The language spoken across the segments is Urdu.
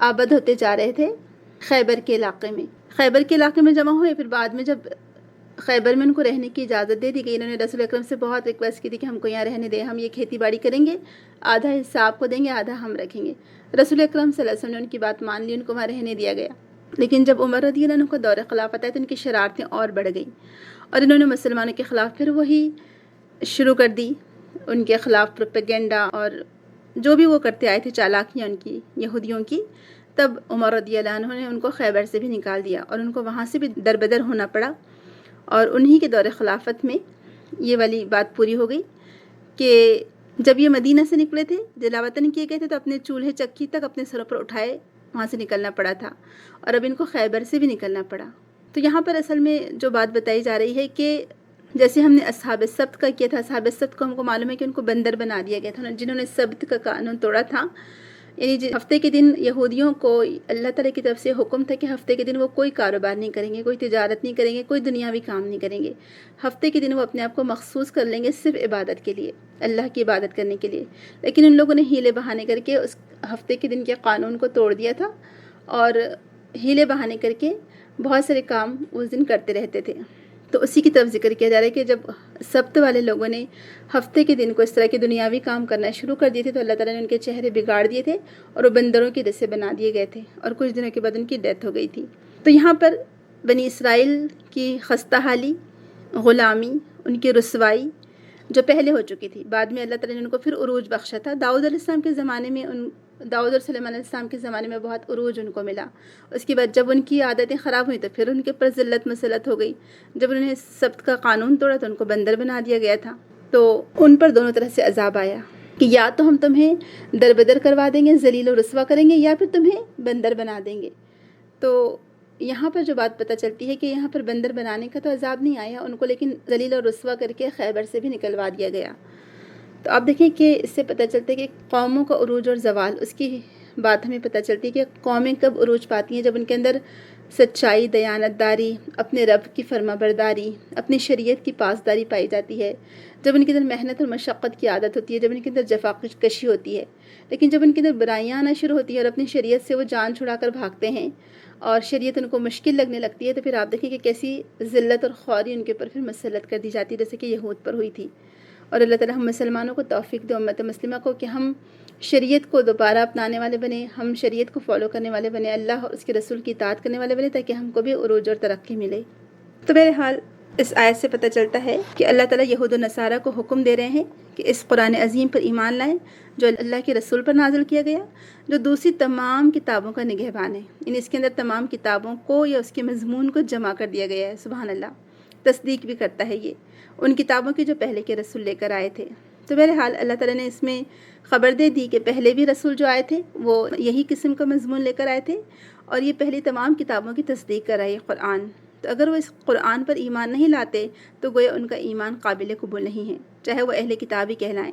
آباد ہوتے جا رہے تھے خیبر کے علاقے میں. خیبر کے علاقے میں جمع ہوئے. پھر بعد میں جب خیبر میں ان کو رہنے کی اجازت دے دی گئی، انہوں نے رسول اکرم سے بہت ریکویسٹ کی تھی کہ ہم کو یہاں رہنے دیں، ہم یہ کھیتی باڑی کریں گے، آدھا حصہ آپ کو دیں گے، آدھا ہم رکھیں گے. رسول اکرم صلی اللہ علیہ وسلم نے ان کی بات مان لی، ان کو وہاں رہنے دیا گیا. لیکن جب عمر رضی اللہ عنہ کو دور خلافت آئے تو ان کی شرارتیں اور بڑھ گئیں اور انہوں نے مسلمانوں کے خلاف پھر وہی شروع کر دی، ان کے خلاف پروپیگنڈا اور جو بھی وہ کرتے آئے تھے چالاکیاں ان کی یہودیوں کی. تب عمر رضی اللہ عنہ نے ان کو خیبر سے بھی نکال دیا اور ان کو وہاں سے بھی دربدر ہونا پڑا. اور انہی کے دور خلافت میں یہ والی بات پوری ہو گئی کہ جب یہ مدینہ سے نکلے تھے، جلاوطن کیے گئے تھے، تو اپنے چولہے چکی تک اپنے سروں پر اٹھائے وہاں سے نکلنا پڑا تھا، اور اب ان کو خیبر سے بھی نکلنا پڑا. تو یہاں پر اصل میں جو بات بتائی جا رہی ہے کہ جیسے ہم نے اصحاب السبت کا کیا تھا، اصحاب السبت کو ہم کو معلوم ہے کہ ان کو بندر بنا دیا گیا تھا، جنہوں نے سبت کا قانون توڑا تھا. یعنی ہفتے کے دن یہودیوں کو اللہ تعالیٰ کی طرف سے حکم تھا کہ ہفتے کے دن وہ کوئی کاروبار نہیں کریں گے، کوئی تجارت نہیں کریں گے، کوئی دنیاوی کام نہیں کریں گے. ہفتے کے دن وہ اپنے آپ کو مخصوص کر لیں گے صرف عبادت کے لیے، اللہ کی عبادت کرنے کے لیے. لیکن ان لوگوں نے ہیلے بہانے کر کے اس ہفتے کے دن کے قانون کو توڑ دیا تھا اور ہیلے بہانے کر کے بہت سارے کام اس دن کرتے رہتے تھے. تو اسی کی طرف ذکر کیا جا رہا ہے کہ جب سبت والے لوگوں نے ہفتے کے دن کو اس طرح کے دنیاوی کام کرنا شروع کر دیے تھے تو اللہ تعالیٰ نے ان کے چہرے بگاڑ دیے تھے اور وہ بندروں کے جیسے بنا دیے گئے تھے، اور کچھ دنوں کے بعد ان کی ڈیتھ ہو گئی تھی. تو یہاں پر بنی اسرائیل کی خستہ حالی، غلامی، ان کی رسوائی جو پہلے ہو چکی تھی، بعد میں اللہ تعالیٰ نے ان کو پھر عروج بخشا تھا. داؤد علیہ السلام کے زمانے میں داؤد اور سلیمان علیہ السلام کے زمانے میں بہت عروج ان کو ملا. اس کے بعد جب ان کی عادتیں خراب ہوئیں تو پھر ان کے پر ذلت مسلط ہو گئی. جب انہوں نے سبت کا قانون توڑا تو ان کو بندر بنا دیا گیا تھا. تو ان پر دونوں طرح سے عذاب آیا کہ یا تو ہم تمہیں دربدر کروا دیں گے، ذلیل و رسوا کریں گے، یا پھر تمہیں بندر بنا دیں گے. تو یہاں پر جو بات پتہ چلتی ہے کہ یہاں پر بندر بنانے کا تو عذاب نہیں آیا ان کو، لیکن ذلیل و رسوا کر کے خیبر سے بھی نکلوا دیا گیا. تو آپ دیکھیں کہ اس سے پتہ چلتا ہے کہ قوموں کا عروج اور زوال، اس کی بات ہمیں پتہ چلتی ہے کہ قومیں کب عروج پاتی ہیں، جب ان کے اندر سچائی، دیانت داری، اپنے رب کی فرما برداری، اپنی شریعت کی پاسداری پائی جاتی ہے، جب ان کے اندر محنت اور مشقت کی عادت ہوتی ہے، جب ان کے اندر جفا کشی ہوتی ہے. لیکن جب ان کے اندر برائیاں آنا شروع ہوتی ہیں اور اپنی شریعت سے وہ جان چھڑا کر بھاگتے ہیں اور شریعت ان کو مشکل لگنے لگتی ہے، تو پھر آپ دیکھیں کہ کیسی ذلت اور خواری ان کے اوپر پھر مسلط کر دی جاتی ہے، جیسے کہ یہود پر ہوئی تھی. اور اللہ تعالیٰ ہم مسلمانوں کو توفیق دے، امت مسلمہ کو، کہ ہم شریعت کو دوبارہ اپنانے والے بنے، ہم شریعت کو فالو کرنے والے بنے، اللہ اور اس کے رسول کی اطاعت کرنے والے بنے، تاکہ ہم کو بھی عروج اور ترقی ملے. تو بہرحال اس آیت سے پتہ چلتا ہے کہ اللہ تعالیٰ یہود و نصارہ کو حکم دے رہے ہیں کہ اس قرآن عظیم پر ایمان لائیں جو اللہ کے رسول پر نازل کیا گیا، جو دوسری تمام کتابوں کا نگہبان ہے. یعنی اس کے اندر تمام کتابوں کو یا اس کے مضمون کو جمع کر دیا گیا ہے. سبحان اللہ، تصدیق بھی کرتا ہے یہ ان کتابوں کی جو پہلے کے رسول لے کر آئے تھے. تو بہرحال اللہ تعالیٰ نے اس میں خبر دے دی کہ پہلے بھی رسول جو آئے تھے وہ یہی قسم کا مضمون لے کر آئے تھے، اور یہ پہلی تمام کتابوں کی تصدیق کر رہا ہے قرآن. تو اگر وہ اس قرآن پر ایمان نہیں لاتے تو گویا ان کا ایمان قابل قبول نہیں ہے، چاہے وہ اہل کتاب ہی کہلائیں.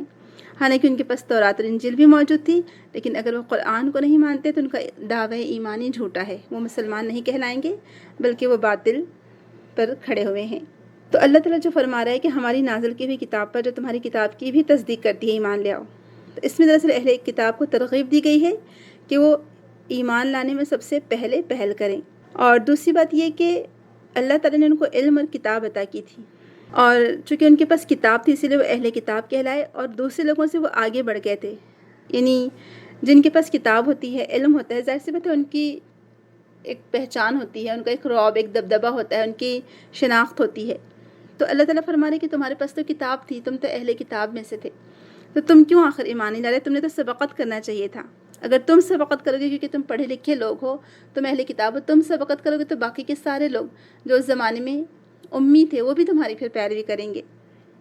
حالانکہ ان کے پاس تورات اور انجیل بھی موجود تھی، لیکن اگر وہ قرآن کو نہیں مانتے تو ان کا دعوی ایمانی جھوٹا ہے، وہ مسلمان نہیں کہلائیں گے بلکہ وہ باطل پر کھڑے ہوئے ہیں. تو اللہ تعالیٰ جو فرما رہا ہے کہ ہماری نازل کی ہوئی کتاب پر جو تمہاری کتاب کی بھی تصدیق کرتی ہے، ایمان لے آؤ. تو اس میں دراصل اہل کتاب کو ترغیب دی گئی ہے کہ وہ ایمان لانے میں سب سے پہلے پہل کریں. اور دوسری بات یہ کہ اللہ تعالیٰ نے ان کو علم اور کتاب عطا کی تھی، اور چونکہ ان کے پاس کتاب تھی اسی لیے وہ اہل کتاب کہلائے، اور دوسرے لوگوں سے وہ آگے بڑھ گئے تھے. یعنی جن کے پاس کتاب ہوتی ہے، علم ہوتا ہے، ظاہر سی بات ہے ان کی ایک پہچان ہوتی ہے، ان کا ایک رعب، ایک دبدبہ ہوتا ہے، ان کی شناخت ہوتی ہے. تو اللہ تعالیٰ فرما رہے کہ تمہارے پاس تو کتاب تھی، تم تو اہل کتاب میں سے تھے، تو تم کیوں آخر ایمان نہیں لا رہے؟ تم نے تو سبقت کرنا چاہیے تھا. اگر تم سبقت کرو گے کیونکہ تم پڑھے لکھے لوگ ہو، تم اہل کتاب ہو، تم سبقت کرو گے تو باقی کے سارے لوگ جو اس زمانے میں امی تھے وہ بھی تمہاری پھر پیروی کریں گے.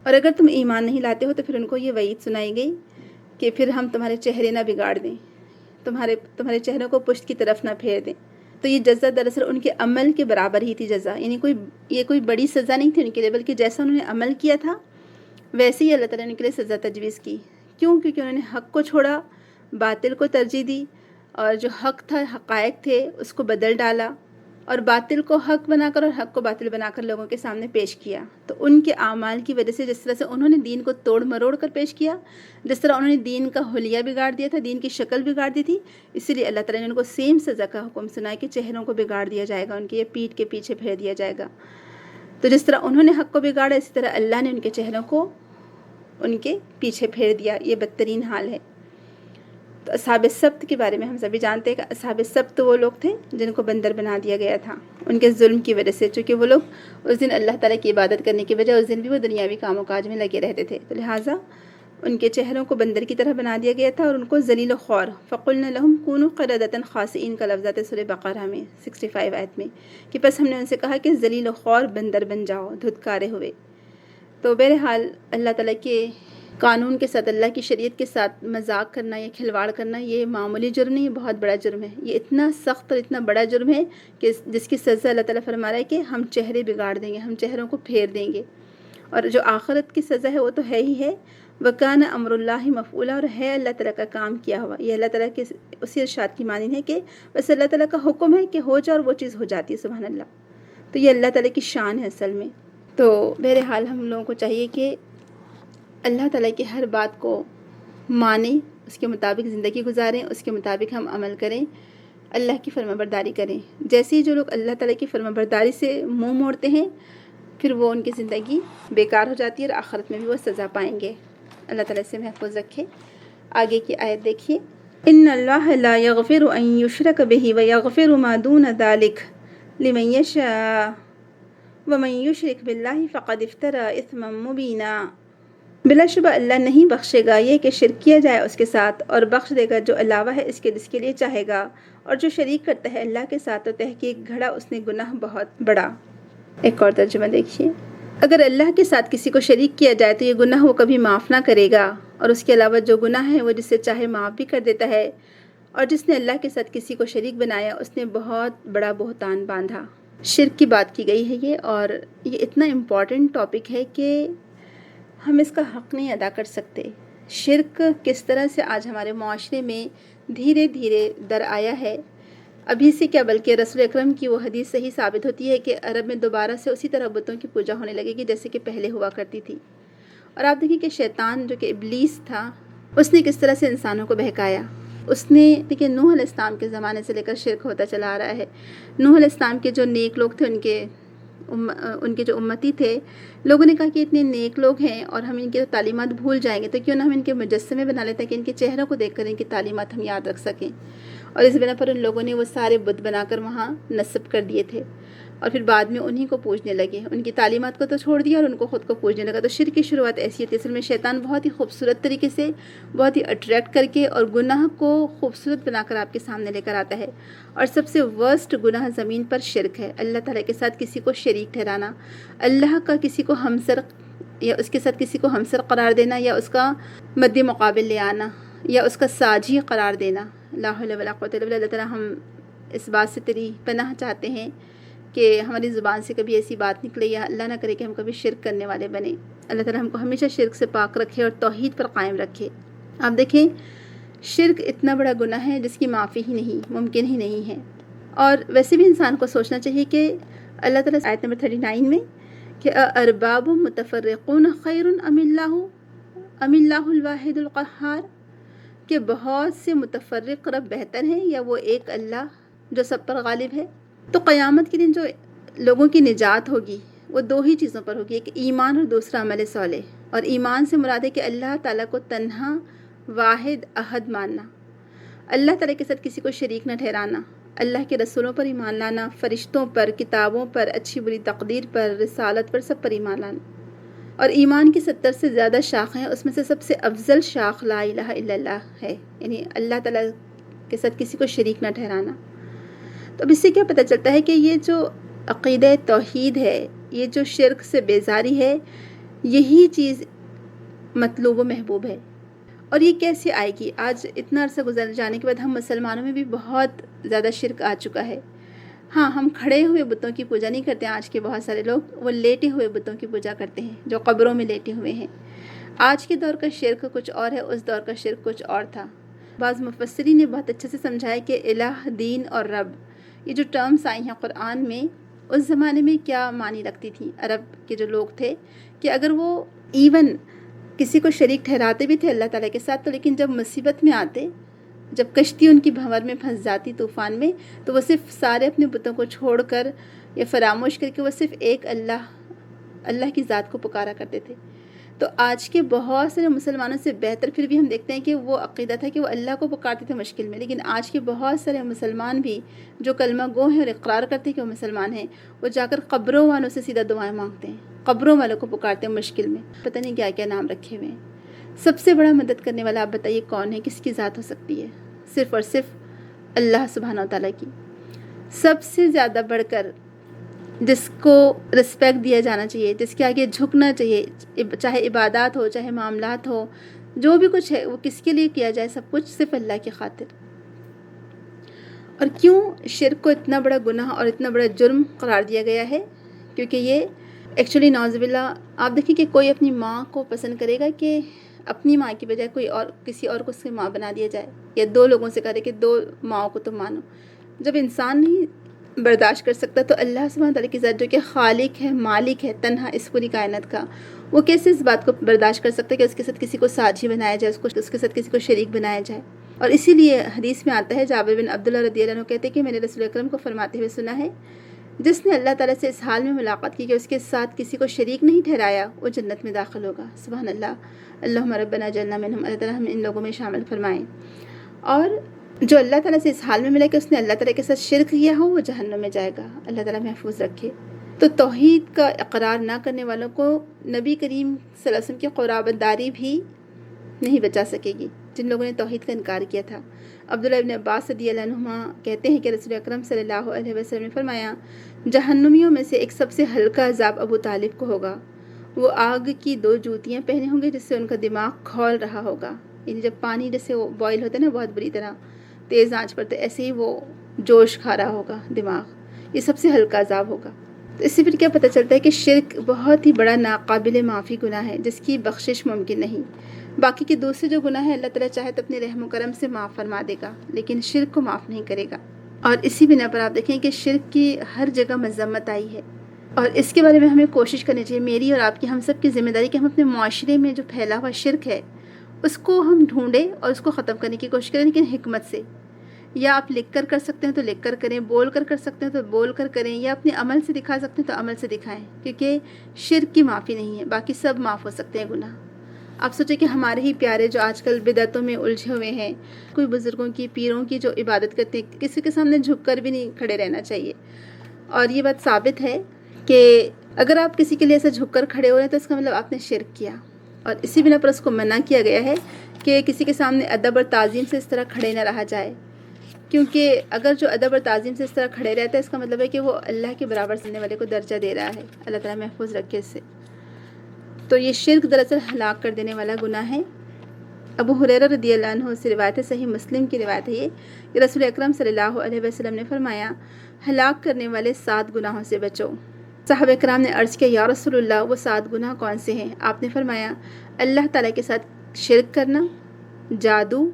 اور اگر تم ایمان نہیں لاتے ہو تو پھر ان کو یہ وعید سنائی گئی کہ پھر ہم تمہارے چہرے نہ بگاڑ دیں، تمہارے چہروں کو پشت کی طرف نہ پھیر دیں. تو یہ جزا دراصل ان کے عمل کے برابر ہی تھی جزا، یعنی یہ کوئی بڑی سزا نہیں تھی ان کے لیے، بلکہ جیسا انہوں نے عمل کیا تھا ویسے ہی اللہ تعالیٰ نے ان کے لیے سزا تجویز کی. کیوں؟ کیونکہ انہوں نے حق کو چھوڑا، باطل کو ترجیح دی، اور جو حق تھا، حقائق تھے، اس کو بدل ڈالا اور باطل کو حق بنا کر اور حق کو باطل بنا کر لوگوں کے سامنے پیش کیا۔ تو ان کے اعمال کی وجہ سے جس طرح سے انہوں نے دین کو توڑ مروڑ کر پیش کیا، جس طرح انہوں نے دین کا حلیہ بگاڑ دیا تھا، دین کی شکل بگاڑ دی تھی، اسی لیے اللہ تعالیٰ نے ان کو سیم سزا کا حکم سنا ہے کہ چہروں کو بگاڑ دیا جائے گا، ان کے پیٹھ کے پیچھے پھیر دیا جائے گا۔ تو جس طرح انہوں نے حق کو بگاڑا، اسی طرح اللہ نے ان کے چہروں کو ان کے پیچھے پھیر دیا۔ یہ بدترین حال ہے۔ تو اصحاب السبت کے بارے میں ہم سبھی جانتے ہیں کہ اصحاب السبت وہ لوگ تھے جن کو بندر بنا دیا گیا تھا ان کے ظلم کی وجہ سے، چونکہ وہ لوگ اس دن اللہ تعالیٰ کی عبادت کرنے کی وجہ اس دن بھی وہ دنیاوی کام و کاج میں لگے رہتے تھے، تو لہٰذا ان کے چہروں کو بندر کی طرح بنا دیا گیا تھا اور ان کو ذلیل و خوار، فَقُلْنَا لَهُمْ كُونُوا قِرَدَةً خَاسِئِينَ کا لفظ آتا ہے سورہ بقرہ میں 65 آیت میں، کہ پس ہم نے ان سے کہا کہ ذلیل و خوار بندر بن جاؤ، دھتکارے ہوئے۔ تو بہرحال اللہ تعالیٰ کے قانون کے ساتھ، اللہ کی شریعت کے ساتھ مذاق کرنا یا کھلواڑ کرنا یہ معمولی جرم نہیں، یہ بہت بڑا جرم ہے۔ یہ اتنا سخت اور اتنا بڑا جرم ہے کہ جس کی سزا اللہ تعالیٰ فرما رہا ہے کہ ہم چہرے بگاڑ دیں گے، ہم چہروں کو پھیر دیں گے۔ اور جو آخرت کی سزا ہے وہ تو ہے ہی ہے، وَكَانَ أَمْرُ اللَّهِ مَفْعُولًا، اور ہے اللہ تعالیٰ کا کام کیا ہوا۔ یہ اللہ تعالیٰ کے اسی ارشاد کی مانند ہے کہ بس اللہ تعالیٰ کا حکم ہے کہ ہو جائے اور وہ چیز ہو جاتی ہے، سبحان اللہ۔ تو یہ اللہ تعالیٰ کی شان ہے اصل میں۔ تو بہرحال ہم لوگوں کو چاہیے کہ اللہ تعالیٰ کی ہر بات کو مانیں، اس کے مطابق زندگی گزاریں، اس کے مطابق ہم عمل کریں، اللہ کی فرما برداری کریں۔ جیسے ہی جو لوگ اللہ تعالیٰ کی فرما برداری سے منہ موڑتے ہیں، پھر وہ ان کی زندگی بیکار ہو جاتی ہے اور آخرت میں بھی وہ سزا پائیں گے۔ اللہ تعالیٰ سے محفوظ رکھے۔ آگے کی آیت دیکھیے، ان اللہ لا یغفر ان یشرک بہ ویغفر ما دون ذلک لمن یشاء ومن یشرک باللہ فقد افتری اثما مبینا۔ بلا شبہ اللہ نہیں بخشے گا یہ کہ شرک کیا جائے اس کے ساتھ، اور بخش دے گا جو علاوہ ہے اس کے جس کے لیے چاہے گا، اور جو شریک کرتا ہے اللہ کے ساتھ تو تحقیق گھڑا اس نے گناہ بہت بڑا۔ ایک اور ترجمہ دیکھیے، اگر اللہ کے ساتھ کسی کو شریک کیا جائے تو یہ گناہ وہ کبھی معاف نہ کرے گا، اور اس کے علاوہ جو گناہ ہے وہ جس سے چاہے معاف بھی کر دیتا ہے، اور جس نے اللہ کے ساتھ کسی کو شریک بنایا اس نے بہت بڑا بہتان باندھا۔ شرک کی بات کی گئی ہے یہ، اور یہ اتنا امپورٹنٹ ٹاپک ہے کہ ہم اس کا حق نہیں ادا کر سکتے۔ شرک کس طرح سے آج ہمارے معاشرے میں دھیرے دھیرے در آیا ہے، ابھی سے کیا بلکہ رسول اکرم کی وہ حدیث صحیح ثابت ہوتی ہے کہ عرب میں دوبارہ سے اسی طرح بتوں کی پوجا ہونے لگے گی جیسے کہ پہلے ہوا کرتی تھی۔ اور آپ دیکھیں کہ شیطان جو کہ ابلیس تھا، اس نے کس طرح سے انسانوں کو بہکایا۔ اس نے دیکھیں نوح علیہ السلام کے زمانے سے لے کر شرک ہوتا چلا آ رہا ہے۔ نوح علیہ السلام کے جو نیک لوگ تھے، ان کے جو امتی تھے، لوگوں نے کہا کہ اتنے نیک لوگ ہیں اور ہم ان کی تعلیمات بھول جائیں گے تو کیوں نہ ہم ان کے مجسمے بنا لیتے ہیں کہ ان کے چہروں کو دیکھ کر ان کی تعلیمات ہم یاد رکھ سکیں۔ اور اس بنا پر ان لوگوں نے وہ سارے بت بنا کر وہاں نصب کر دیے تھے، اور پھر بعد میں انہی کو پوجنے لگے، ان کی تعلیمات کو تو چھوڑ دیا اور ان کو خود کو پوجنے لگا۔ تو شرک کی شروعات ایسی ہوتی ہے۔ اصل میں شیطان بہت ہی خوبصورت طریقے سے، بہت ہی اٹریکٹ کر کے اور گناہ کو خوبصورت بنا کر آپ کے سامنے لے کر آتا ہے۔ اور سب سے ورسٹ گناہ زمین پر شرک ہے، اللہ تعالیٰ کے ساتھ کسی کو شریک ٹھہرانا، اللہ کا کسی کو ہمسر یا اس کے ساتھ کسی کو ہمسر قرار دینا، یا اس کا مد مقابل لے آنا، یا اس کا ساجی قرار دینا۔ لا حول ولا قوت الا باللہ۔ اللہ تعالیٰ ہم اس بات سے تیری پناہ چاہتے ہیں کہ ہماری زبان سے کبھی ایسی بات نکلے، یا اللہ نہ کرے کہ ہم کبھی شرک کرنے والے بنیں۔ اللہ تعالیٰ ہم کو ہمیشہ شرک سے پاک رکھے اور توحید پر قائم رکھے۔ آپ دیکھیں شرک اتنا بڑا گناہ ہے جس کی معافی ہی نہیں، ممکن ہی نہیں ہے۔ اور ویسے بھی انسان کو سوچنا چاہیے کہ اللہ تعالیٰ آیت نمبر 39 میں کہ ارباب متفرقون خیر ام اللہ الواحد القہار، کہ بہت سے متفرق رب بہتر ہیں یا وہ ایک اللہ جو سب پر غالب ہے۔ تو قیامت کے دن جو لوگوں کی نجات ہوگی وہ دو ہی چیزوں پر ہوگی، ایک ایمان اور دوسرا عمل صالح۔ اور ایمان سے مراد ہے کہ اللہ تعالیٰ کو تنہا واحد احد ماننا، اللہ تعالیٰ کے ساتھ کسی کو شریک نہ ٹھہرانا، اللہ کے رسولوں پر ایمان لانا، فرشتوں پر، کتابوں پر، اچھی بری تقدیر پر، رسالت پر، سب پر ایمان لانا۔ اور ایمان کی 70 سے زیادہ شاخیں ہیں، اس میں سے سب سے افضل شاخ لا الہ الا اللہ ہے، یعنی اللہ تعالیٰ کے ساتھ کسی کو شریک نہ ٹھہرانا۔ تو اب اس سے کیا پتہ چلتا ہے کہ یہ جو عقیدہ توحید ہے، یہ جو شرک سے بیزاری ہے، یہی چیز مطلوب و محبوب ہے۔ اور یہ کیسے آئے گی؟ آج اتنا عرصہ گزر جانے کے بعد ہم مسلمانوں میں بھی بہت زیادہ شرک آ چکا ہے۔ ہاں، ہم کھڑے ہوئے بتوں کی پوجا نہیں کرتے ہیں، آج کے بہت سارے لوگ وہ لیٹے ہوئے بتوں کی پوجا کرتے ہیں جو قبروں میں لیٹے ہوئے ہیں۔ آج کے دور کا شرک کچھ اور ہے، اس دور کا شرک کچھ اور تھا۔ بعض مفسرین نے بہت اچھے سے سمجھایا کہ الہ، دین اور رب، یہ جو ٹرمز آئی ہیں قرآن میں، اس زمانے میں کیا معنی رکھتی تھیں عرب کے جو لوگ تھے، کہ اگر وہ ایون کسی کو شریک ٹھہراتے بھی تھے اللہ تعالیٰ کے ساتھ، تو لیکن جب مصیبت میں آتے، جب کشتی ان کی بھنور میں پھنس جاتی طوفان میں، تو وہ صرف سارے اپنے بتوں کو چھوڑ کر یا فراموش کر کے وہ صرف ایک اللہ کی ذات کو پکارا کرتے تھے۔ تو آج کے بہت سارے مسلمانوں سے بہتر پھر بھی ہم دیکھتے ہیں کہ وہ عقیدہ تھا کہ وہ اللہ کو پکارتے تھے مشکل میں، لیکن آج کے بہت سارے مسلمان بھی جو کلمہ گو ہیں اور اقرار کرتے ہیں کہ وہ مسلمان ہیں، وہ جا کر قبروں والوں سے سیدھا دعائیں مانگتے ہیں، قبروں والوں کو پکارتے ہیں مشکل میں، پتہ نہیں کیا کیا نام رکھے ہوئے ہیں۔ سب سے بڑا مدد کرنے والا آپ بتائیے کون ہے، کس کی ذات ہو سکتی ہے؟ صرف اور صرف اللہ سبحانہ و تعالیٰ کی۔ سب سے زیادہ بڑھ کر جس کو رسپیکٹ دیا جانا چاہیے، جس کے آگے جھکنا چاہیے، چاہے عبادات ہو، چاہے معاملات ہو، جو بھی کچھ ہے وہ کس کے لیے کیا جائے، سب کچھ صرف اللہ کی خاطر۔ اور کیوں شرک کو اتنا بڑا گناہ اور اتنا بڑا جرم قرار دیا گیا ہے؟ کیونکہ یہ ایکچولی نعوذ باللہ، آپ دیکھیں کہ کوئی اپنی ماں کو پسند کرے گا کہ اپنی ماں کی بجائے کوئی اور کسی اور کو اس کی ماں بنا دیا جائے، یا دو لوگوں سے کرے کہ دو ماؤں کو تم مانو۔ جب انسان نہیں برداشت کر سکتا تو اللہ سبحانہ تعالیٰ کی ذات جو کہ خالق ہے، مالک ہے تنہا اس پوری کائنات کا، وہ کیسے اس بات کو برداشت کر سکتا ہے کہ اس کے ساتھ کسی کو ساجی بنایا جائے، اس کے ساتھ کسی کو شریک بنایا جائے؟ اور اسی لیے حدیث میں آتا ہے، جابر بن عبداللہ رضی اللہ عنہ کہتے ہیں کہ میں نے رسول اکرم کو فرماتے ہوئے سنا ہے، جس نے اللہ تعالیٰ سے اس حال میں ملاقات کی کہ اس کے ساتھ کسی کو شریک نہیں ٹھہرایا، وہ جنت میں داخل ہوگا۔ سبحان اللہ، اللہم ربنا جعلنا منہم، اللہ تعالیٰ ہمیں ان لوگوں میں شامل فرمائیں۔ اور جو اللہ تعالیٰ سے اس حال میں ملا کہ اس نے اللہ تعالیٰ کے ساتھ شرک کیا ہو، وہ جہنم میں جائے گا، اللہ تعالیٰ محفوظ رکھے۔ تو توحید کا اقرار نہ کرنے والوں کو نبی کریم صلی اللہ علیہ وسلم کی قرابت داری بھی نہیں بچا سکے گی، جن لوگوں نے توحید کا انکار کیا تھا۔ عبداللہ ابن عباس رضی اللہ عنہما کہتے ہیں کہ رسول اکرم صلی اللہ علیہ وسلم نے فرمایا، جہنمیوں میں سے ایک سب سے ہلکا عذاب ابو طالب کو ہوگا، وہ آگ کی 2 جوتیاں پہنے ہوں گے جس سے ان کا دماغ کھول رہا ہوگا، یعنی جب پانی جیسے وہ بوائل ہوتا ہے نا بہت بری طرح تیز آنچ پر، تو ایسے ہی وہ جوش کھا رہا ہوگا دماغ، یہ سب سے ہلکا عذاب ہوگا۔ تو اس سے پھر کیا پتہ چلتا ہے کہ شرک بہت ہی بڑا ناقابل معافی گناہ ہے جس کی بخشش ممکن نہیں۔ باقی کے دوسرے جو گناہ ہیں اللہ تعالیٰ چاہے تو اپنے رحم و کرم سے معاف فرما دے گا، لیکن شرک کو معاف نہیں کرے گا۔ اور اسی بنا پر آپ دیکھیں کہ شرک کی ہر جگہ مذمت آئی ہے، اور اس کے بارے میں ہمیں کوشش کرنی چاہیے، میری اور آپ کی، ہم سب کی ذمہ داری کہ ہم اپنے معاشرے میں جو پھیلا ہوا شرک ہے اس کو ہم ڈھونڈیں اور اس کو ختم کرنے کی کوشش کریں، لیکن حکمت سے۔ یا آپ لکھ کر سکتے ہیں تو لکھ کر کریں، بول کر سکتے ہیں تو بول کر کریں، یا اپنے عمل سے دکھا سکتے ہیں تو عمل سے دکھائیں، کیونکہ شرک کی معافی نہیں ہے، باقی سب معاف ہو سکتے ہیں گناہ۔ آپ سوچیں کہ ہمارے ہی پیارے جو آج کل بدعتوں میں الجھے ہوئے ہیں، کوئی بزرگوں کی، پیروں کی جو عبادت کرتے ہیں، کسی کے سامنے جھک کر بھی نہیں کھڑے رہنا چاہیے۔ اور یہ بات ثابت ہے کہ اگر آپ کسی کے لیے ایسا جھک کر کھڑے ہو رہے ہیں تو اس کا مطلب آپ نے شرک کیا، اور اسی بنا پر اس کو منع کیا گیا ہے کہ کسی کے سامنے ادب اور تعظیم سے اس طرح کھڑے نہ رہا جائے، کیونکہ اگر جو ادب اور تعظیم سے اس طرح کھڑے رہتا ہے اس کا مطلب ہے کہ وہ اللہ کے برابر سننے والے کو درجہ دے رہا ہے، اللہ تعالیٰ محفوظ رکھے اس سے۔ تو یہ شرک دراصل ہلاک کر دینے والا گناہ ہے۔ ابو ہریرہ رضی اللہ عنہ سے روایت ہے، صحیح مسلم کی روایت ہے یہ، کہ رسول اکرم صلی اللہ علیہ وسلم نے فرمایا، ہلاک کرنے والے 7 گناہوں سے بچو۔ صحابہ کرام نے عرض کیا، یا رسول اللہ وہ 7 گناہ کون سے ہیں؟ آپ نے فرمایا، اللہ تعالیٰ کے ساتھ شرک کرنا، جادو،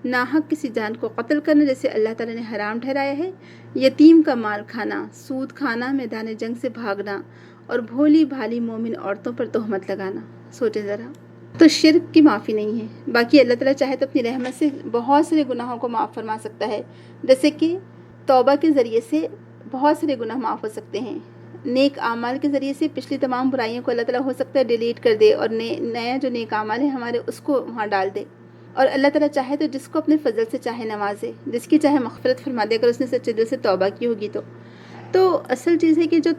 ناحق کسی جان کو قتل کرنا جیسے اللہ تعالیٰ نے حرام ٹھہرایا ہے، یتیم کا مال کھانا، سود کھانا، میدان جنگ سے بھاگنا، اور بھولی بھالی مومن عورتوں پر تہمت لگانا۔ سوچیں ذرا، تو شرک کی معافی نہیں ہے۔ باقی اللہ تعالیٰ چاہے تو اپنی رحمت سے بہت سارے گناہوں کو معاف فرما سکتا ہے، جیسے کہ توبہ کے ذریعے سے بہت سارے گناہ معاف ہو سکتے ہیں، نیک اعمال کے ذریعے سے پچھلی تمام برائیوں کو اللہ تعالیٰ ہو سکتا ہے ڈیلیٹ کر دے، اور نیا جو نیک اعمال ہے ہمارے اس کو وہاں ڈال دے، اور اللہ تعالیٰ چاہے تو جس کو اپنے فضل سے چاہے نوازے، جس کی چاہے مغفرت فرما دے اگر اس نے سچے دل سے توبہ کی ہوگی تو اصل چیز ہے کہ جو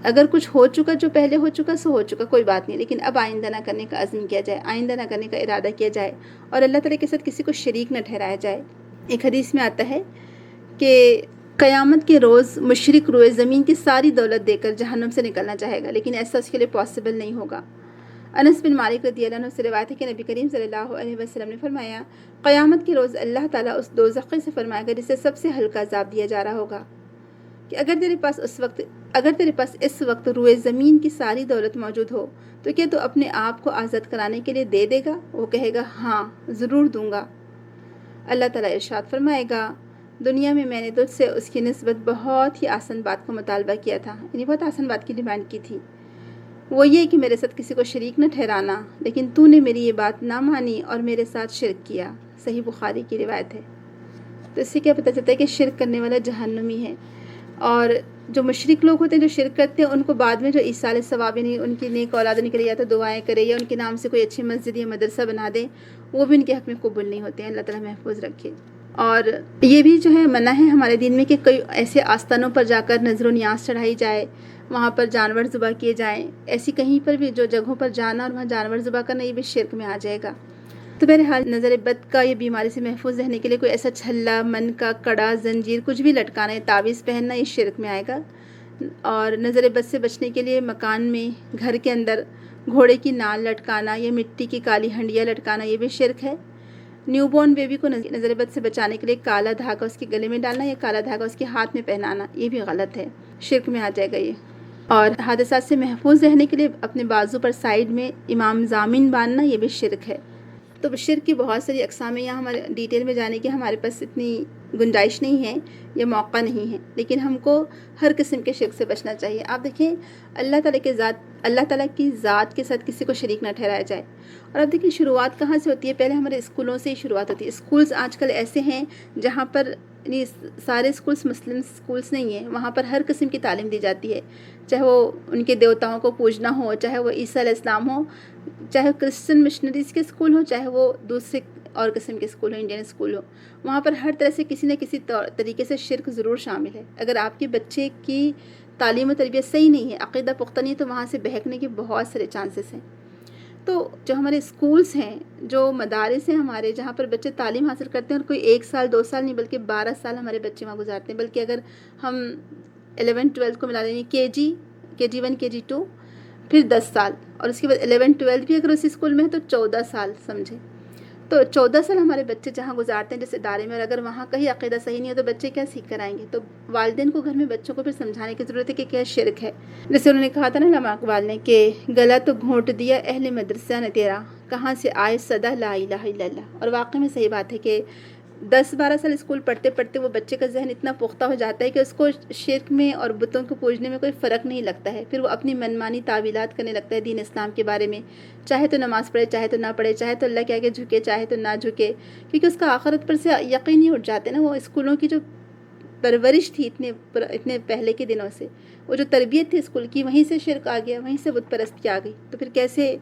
اگر کچھ ہو چکا، جو پہلے ہو چکا سو ہو چکا، کوئی بات نہیں، لیکن اب آئندہ نہ کرنے کا عزم کیا جائے، آئندہ نہ کرنے کا ارادہ کیا جائے، اور اللہ تعالیٰ کے ساتھ کسی کو شریک نہ ٹھہرایا جائے۔ ایک حدیث میں آتا ہے کہ قیامت کے روز مشرک روئے زمین کی ساری دولت دے کر جہنم سے نکلنا چاہے گا، لیکن ایسا اس کے لیے پاسبل نہیں ہوگا۔ انس بن مالک رضی اللہ عنہ سے روایت ہے کہ نبی کریم صلی اللہ علیہ وسلم نے فرمایا، قیامت کے روز اللہ تعالیٰ اس دوزخی سے فرمائے گا جسے سب سے ہلکا عذاب دیا جا رہا ہوگا کہ اگر تیرے پاس اس وقت روئے زمین کی ساری دولت موجود ہو تو کیا تو اپنے آپ کو آزاد کرانے کے لیے دے دے گا؟ وہ کہے گا ہاں ضرور دوں گا۔ اللہ تعالیٰ ارشاد فرمائے گا، دنیا میں میں نے تجھ سے اس کی نسبت بہت ہی آسان بات کا مطالبہ کیا تھا، یعنی بہت آسان بات کی ڈیمانڈ کی تھی، وہ یہ کہ میرے ساتھ کسی کو شریک نہ ٹھہرانا، لیکن تو نے میری یہ بات نہ مانی اور میرے ساتھ شرک کیا۔ صحیح بخاری کی روایت ہے۔ تو اس سے کیا پتہ چلتا ہے کہ شرک کرنے والا جہنمی ہے، اور جو مشرک لوگ ہوتے ہیں جو شرک کرتے ہیں ان کو بعد میں جو ایصال ثواب یعنی ان کی نیک اولاد نکلے یا تو دعائیں کرے یا ان کے نام سے کوئی اچھی مسجد یا مدرسہ بنا دے، وہ بھی ان کے حق میں قبول نہیں ہوتے ہیں۔ اللہ تعالیٰ محفوظ رکھے۔ اور یہ بھی جو ہے منع ہے ہمارے دین میں کہ کوئی ایسے آستانوں پر جا کر نذر و نیاز چڑھائی جائے، وہاں پر جانور ذبح کیے جائیں، ایسی کہیں پر بھی جو جگہوں پر جانا اور وہاں جانور ذبح کرنا، یہ بھی شرک میں آ جائے گا۔ تو بہرحال نظر بد کا یہ بیماری سے محفوظ رہنے کے لیے کوئی ایسا چھلا، من کا کڑا، زنجیر کچھ بھی لٹکانا ہے، تعویذ پہننا، یہ شرک میں آئے گا۔ اور نظر بد سے بچنے کے لیے مکان میں، گھر کے اندر گھوڑے کی نال لٹکانا یا مٹی کی کالی ہنڈیاں لٹکانا، یہ بھی شرک ہے۔ نیو بورن بیبی کو نظر بد سے بچانے کے لیے کالا دھاگا اس کے گلے میں ڈالنا یا کالا دھاگا اس کے ہاتھ میں پہنانا، یہ بھی غلط ہے، شرک میں آ جائے گا یہ۔ اور حادثات سے محفوظ رہنے کے لیے اپنے بازو پر سائیڈ میں امام ضامن باندھنا، یہ بھی شرک ہے۔ تو شرک کی بہت ساری اقسام ہیں، یہاں ہمارے ڈیٹیل میں جانے کی ہمارے پاس اتنی گنجائش نہیں ہے یا موقع نہیں ہے، لیکن ہم کو ہر قسم کے شرک سے بچنا چاہیے۔ آپ دیکھیں اللہ تعالیٰ کی ذات کے ساتھ کسی کو شریک نہ ٹھہرایا جائے۔ اور اب دیکھیں شروعات کہاں سے ہوتی ہے؟ پہلے ہمارے اسکولوں سے ہی شروعات ہوتی ہے۔ اسکولز آج کل ایسے ہیں جہاں پر یعنی سارے اسکولز مسلم اسکولز نہیں ہیں، وہاں پر ہر قسم کی تعلیم دی جاتی ہے، چاہے وہ ان کے دیوتاؤں کو پوجنا ہو، چاہے وہ عیسیٰ علیہ السلام ہو، چاہے کرسچن مشنریز کے اسکول ہوں، چاہے وہ دوسرے اور قسم کے اسکول ہوں، انڈین اسکول ہوں، وہاں پر ہر طرح سے کسی نہ کسی طریقے سے شرک ضرور شامل ہے۔ اگر آپ کے بچے کی تعلیم و تربیت صحیح نہیں ہے، عقیدہ پختہ نہیں ہے، تو وہاں سے بہکنے کے بہت سارے چانسز ہیں۔ تو جو ہمارے اسکولز ہیں، جو مدارس ہیں ہمارے، جہاں پر بچے تعلیم حاصل کرتے ہیں، اور کوئی 1 سال 2 سال نہیں بلکہ 12 سال ہمارے بچے وہاں گزارتے ہیں، بلکہ اگر ہم 11 12 کو ملا لیں، کے جی 1 کے جی 2 پھر 10 سال، اور اس کے بعد 11 12 بھی اگر اسی اسکول میں ہے تو 14 سال سمجھیں۔ تو 14 سال ہمارے بچے جہاں گزارتے ہیں جس ادارے میں، اور اگر وہاں کہیں عقیدہ صحیح نہیں ہے تو بچے کیا سیکھ کر آئیں گے؟ تو والدین کو گھر میں بچوں کو پھر سمجھانے کی ضرورت ہے کہ کیا شرک ہے۔ جیسے انہوں نے کہا تھا نا علامہ اقبال نے کہ گلا تو گھونٹ دیا اہل مدرسہ نے تیرا، کہاں سے آئے صدا لا الہ الا اللہ۔ اور واقعی میں صحیح بات ہے کہ 10-12 سال اسکول پڑھتے پڑھتے وہ بچے کا ذہن اتنا پختہ ہو جاتا ہے کہ اس کو شرک میں اور بتوں کو پوجنے میں کوئی فرق نہیں لگتا ہے، پھر وہ اپنی منمانی تعویلات کرنے لگتا ہے دین اسلام کے بارے میں، چاہے تو نماز پڑھے، چاہے تو نہ پڑھے، چاہے تو اللہ کے آگے جھکے، چاہے تو نہ جھکے، کیونکہ اس کا آخرت پر سے یقین ہی اٹھ جاتے ہیں نا۔ وہ اسکولوں کی جو پرورش تھی اتنے پہلے کے دنوں سے، وہ جو تربیت تھی اسکول کی، وہیں سے شرک آ گیا، وہیں سے بت پرستی آ گئی، تو پھر کیسے